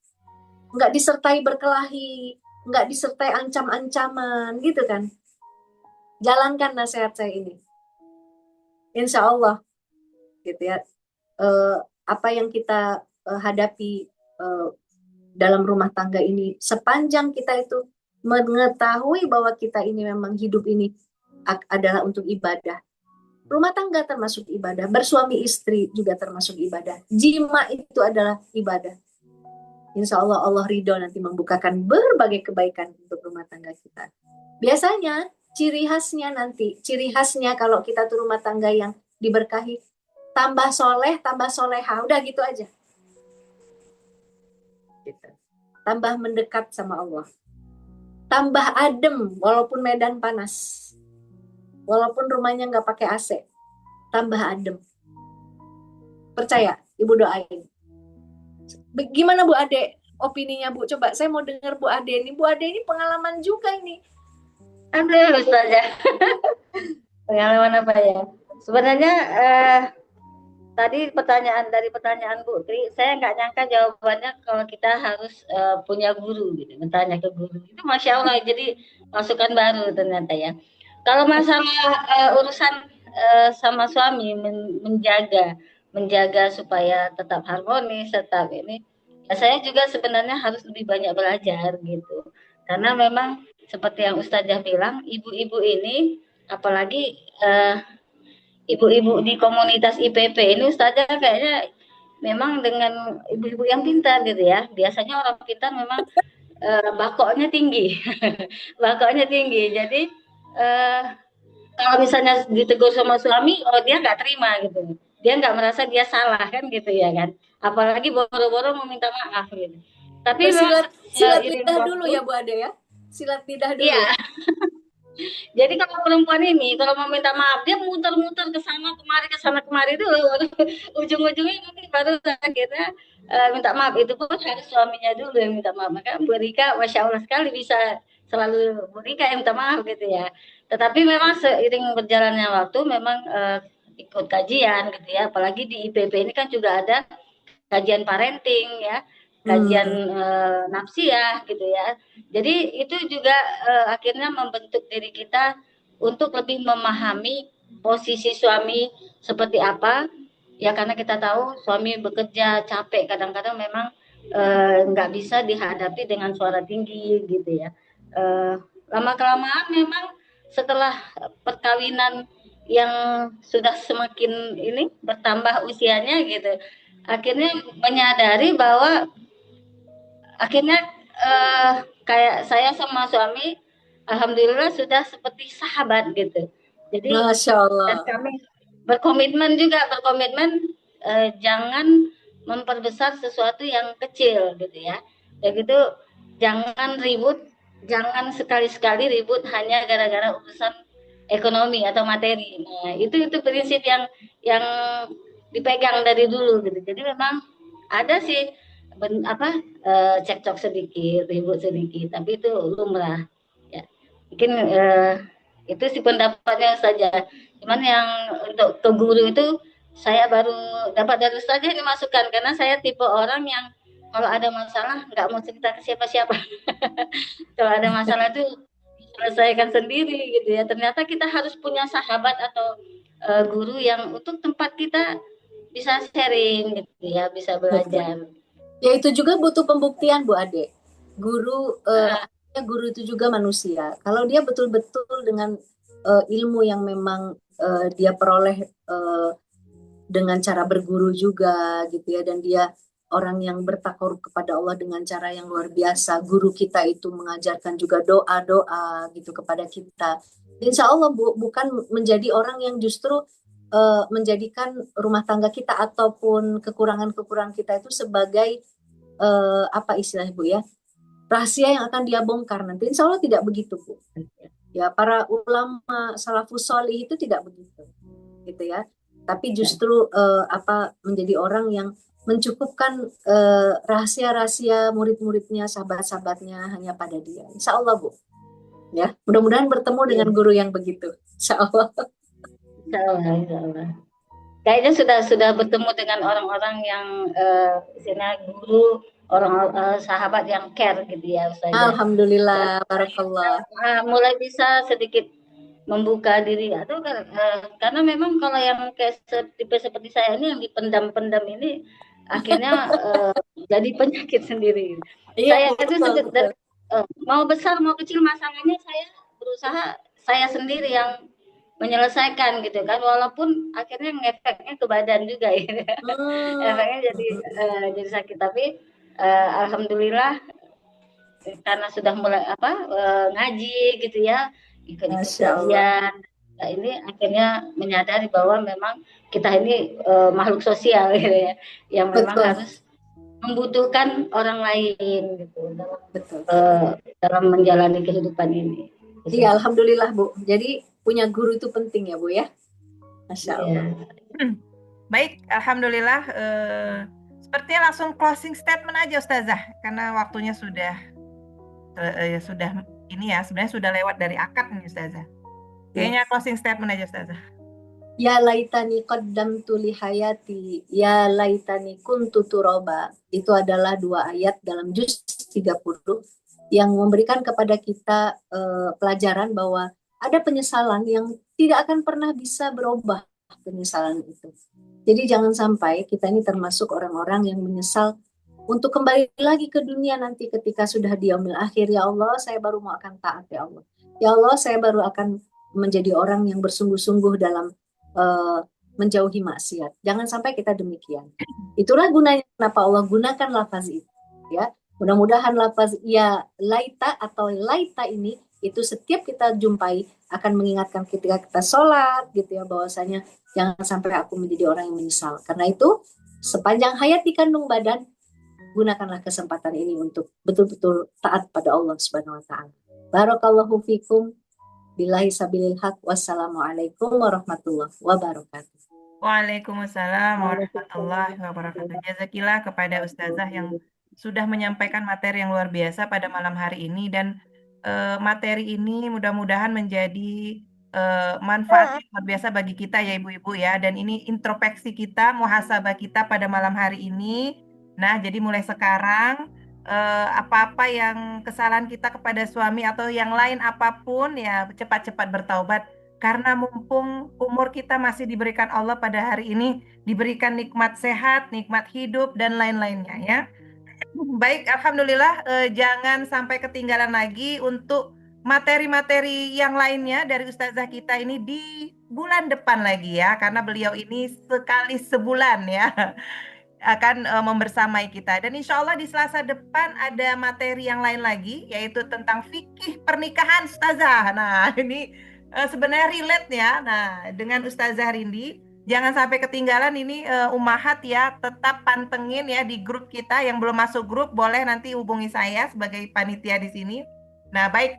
Nggak disertai berkelahi, nggak disertai ancam-ancaman, gitu kan. Jalankan nasihat saya ini. Insya Allah, gitu ya. Apa yang kita hadapi dalam rumah tangga ini, sepanjang kita itu mengetahui bahwa kita ini memang hidup ini adalah untuk ibadah. Rumah tangga termasuk ibadah, bersuami istri juga termasuk ibadah. Jima itu adalah ibadah. Insya Allah Allah ridho nanti membukakan berbagai kebaikan untuk rumah tangga kita. Biasanya ciri khasnya kalau kita tuh rumah tangga yang diberkahi, tambah soleh, tambah soleha, udah gitu aja. Gitu. Tambah mendekat sama Allah. Tambah adem walaupun medan panas. Walaupun rumahnya nggak pakai AC, tambah adem. Percaya, Ibu doain. Gimana Bu Ade opininya Bu? Coba saya mau dengar Bu Ade ini. Bu Ade ini pengalaman juga ini. Aduh, Ustazah. Pengalaman apa ya? Sebenarnya tadi pertanyaan Bu Tri, saya nggak nyangka jawabannya kalau kita harus punya guru, gitu, bertanya ke guru. Itu Masya Allah, jadi masukan baru ternyata ya. Kalau masalah urusan sama suami menjaga supaya tetap harmonis, tetap ini, ya saya juga sebenarnya harus lebih banyak belajar gitu. Karena memang seperti yang Ustazah bilang, ibu-ibu ini, apalagi ibu-ibu di komunitas IPP ini, Ustazah kayaknya memang dengan ibu-ibu yang pintar gitu ya. Biasanya orang pintar memang bakoknya tinggi, bakoknya tinggi. Jadi kalau misalnya ditegur sama suami, oh dia nggak terima gitu, dia nggak merasa dia salah kan gitu ya kan. Apalagi boro-boro meminta maaf gitu. Tapi silat lidah dulu ya Bu Ade ya. Silat lidah dulu. Iya. Jadi kalau perempuan ini kalau mau minta maaf dia muter-muter ke sana kemari itu ujung-ujungnya nanti baru akhirnya minta maaf itu pun harus suaminya dulu yang minta maaf. Maka Bu Rika, masya Allah sekali bisa selalu Bu Rika yang minta maaf gitu ya. Tetapi memang seiring berjalannya waktu memang ikut kajian gitu ya. Apalagi di IPP ini kan juga ada kajian parenting ya, kajian nafsiyah gitu ya. Jadi itu juga akhirnya membentuk diri kita untuk lebih memahami posisi suami seperti apa. Ya karena kita tahu suami bekerja capek kadang-kadang memang nggak bisa dihadapi dengan suara tinggi gitu ya. Lama-kelamaan memang setelah perkawinan yang sudah semakin ini bertambah usianya gitu, akhirnya menyadari bahwa akhirnya kayak saya sama suami alhamdulillah sudah seperti sahabat gitu. Jadi Masya dan Allah. kami berkomitmen jangan memperbesar sesuatu yang kecil gitu ya. Dan gitu jangan ribut, jangan sekali-sekali ribut hanya gara-gara urusan ekonomi atau materi. Nah, itu prinsip yang dipegang dari dulu gitu. Jadi memang ada sih cekcok sedikit, ribut sedikit, tapi itu lumrah. Ya. Mungkin itu sih pendapatnya saja. Cuman yang untuk ke guru itu saya baru dapat dari saja ini masukan karena saya tipe orang yang kalau ada masalah nggak mau cerita ke siapa-siapa. Kalau ada masalah itu selesaikan sendiri gitu ya. Ternyata kita harus punya sahabat atau guru yang untuk tempat kita bisa sharing gitu ya, bisa belajar. Ya itu juga butuh pembuktian Bu Ade. Guru itu juga manusia. Kalau dia betul-betul dengan ilmu yang memang dia peroleh dengan cara berguru juga gitu ya, dan dia orang yang bertakarub kepada Allah dengan cara yang luar biasa. Guru kita itu mengajarkan juga doa-doa gitu kepada kita. Insya Allah bukan menjadi orang yang justru menjadikan rumah tangga kita ataupun kekurangan-kekurangan kita itu sebagai apa istilahnya Bu ya, rahasia yang akan dia bongkar nanti. Insya Allah tidak begitu Bu. Ya para ulama salafus sholih itu tidak begitu, gitu ya. Tapi justru menjadi orang yang mencukupkan rahasia-rahasia murid-muridnya, sahabat-sahabatnya hanya pada dia. Insya Allah Bu. Ya, mudah-mudahan bertemu dengan guru yang begitu. Insya Allah. Insya Allah. Kayaknya sudah bertemu dengan orang-orang yang istilahnya guru, orang sahabat yang care gitu ya Ustazah. Alhamdulillah, barakallah. Mulai bisa sedikit membuka diri atau karena memang kalau yang kayak tipe seperti saya ini yang dipendam-pendam ini akhirnya jadi penyakit sendiri. Iya, Saya itu mau besar mau kecil masalahnya saya berusaha saya sendiri yang menyelesaikan gitu kan, walaupun akhirnya ngefeknya ke badan juga ya. Efeknya jadi sakit, tapi alhamdulillah karena sudah mulai ngaji gitu ya, ikut kajian. Nah, ini akhirnya menyadari bahwa memang kita ini makhluk sosial gitu ya, yang memang harus membutuhkan orang lain gitu dalam menjalani kehidupan ini. Iya, alhamdulillah Bu. Jadi punya guru itu penting ya Bu ya. Masya Allah. Baik, alhamdulillah. Sepertinya langsung closing statement aja Ustazah, karena waktunya sudah ini ya, sebenarnya sudah lewat dari akad nih Ustazah. Kayaknya closing statement aja Ustazah. Ya laitani qaddamtu li hayati, ya laitani kuntu turaba. Itu adalah 2 ayat dalam juz 30 yang memberikan kepada kita pelajaran bahwa ada penyesalan yang tidak akan pernah bisa berubah, penyesalan itu. Jadi jangan sampai kita ini termasuk orang-orang yang menyesal untuk kembali lagi ke dunia nanti ketika sudah di yaumil akhir. Ya Allah, saya baru mau akan taat ya Allah. Ya Allah, saya baru akan menjadi orang yang bersungguh-sungguh dalam menjauhi maksiat. Jangan sampai kita demikian. Itulah gunanya kenapa Allah gunakan lafaz itu. Ya, mudah-mudahan lafaz ya laita atau laita ini itu setiap kita jumpai akan mengingatkan ketika kita sholat gitu ya, bahwasanya jangan sampai aku menjadi orang yang menyesal. Karena itu sepanjang hayat di kandung badan, gunakanlah kesempatan ini untuk betul-betul taat pada Allah Subhanahu wa taala. Barakallahu fikum Billahi sabilil haq. Wassalamualaikum warahmatullahi wabarakatuh. Waalaikumsalam warahmatullahi wabarakatuh. Jazakillah kepada Ustazah yang sudah menyampaikan materi yang luar biasa pada malam hari ini, dan materi ini mudah-mudahan menjadi manfaat yang luar biasa bagi kita ya ibu-ibu ya. Dan ini introspeksi kita, muhasabah kita pada malam hari ini. Nah, jadi mulai sekarang apa-apa yang kesalahan kita kepada suami atau yang lain apapun ya cepat-cepat bertaubat. Karena mumpung umur kita masih diberikan Allah pada hari ini, diberikan nikmat sehat, nikmat hidup, dan lain-lainnya ya. Baik, Alhamdulillah, jangan sampai ketinggalan lagi untuk materi-materi yang lainnya dari Ustazah kita ini di bulan depan lagi ya. Karena beliau ini sekali sebulan ya akan membersamai kita. Dan insya Allah di Selasa depan ada materi yang lain lagi, yaitu tentang fikih pernikahan Ustazah. Nah, ini sebenarnya relate ya. Nah, dengan Ustazah Rindi, jangan sampai ketinggalan ini Ummahat ya, tetap pantengin ya di grup kita. Yang belum masuk grup boleh nanti hubungi saya sebagai panitia di sini. Nah, baik,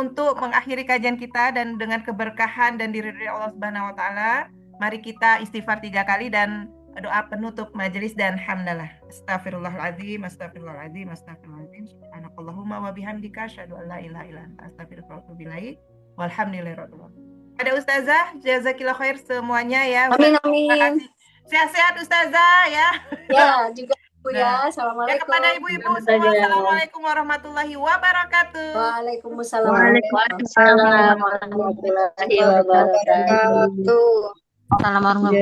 untuk mengakhiri kajian kita dan dengan keberkahan dan diridhoi Allah Subhanahu wa taala, mari kita istighfar 3 kali dan doa penutup majelis dan hamdalah. Astagfirullahaladzim, astagfirullahaladzim, astagfirullahaladzim. Subhanakallahumma wa bihamdika asyhadu an la ilaha illa anta astaghfiruka wa atubu ilaik. Walhamdulillahirabbil alamin. Pada Ustazah, jazakillah khair semuanya ya. Amin, Ustazah, terima amin. kasih. Sehat-sehat Ustazah ya. Ya, juga Bu ya. Nah, ya Assalamualaikum. kepada ibu-ibu semua, assalamualaikum warahmatullahi wabarakatuh. Waalaikumsalam. Waalaikumsalam warahmatullahi wabarakatuh. Assalamualaikum.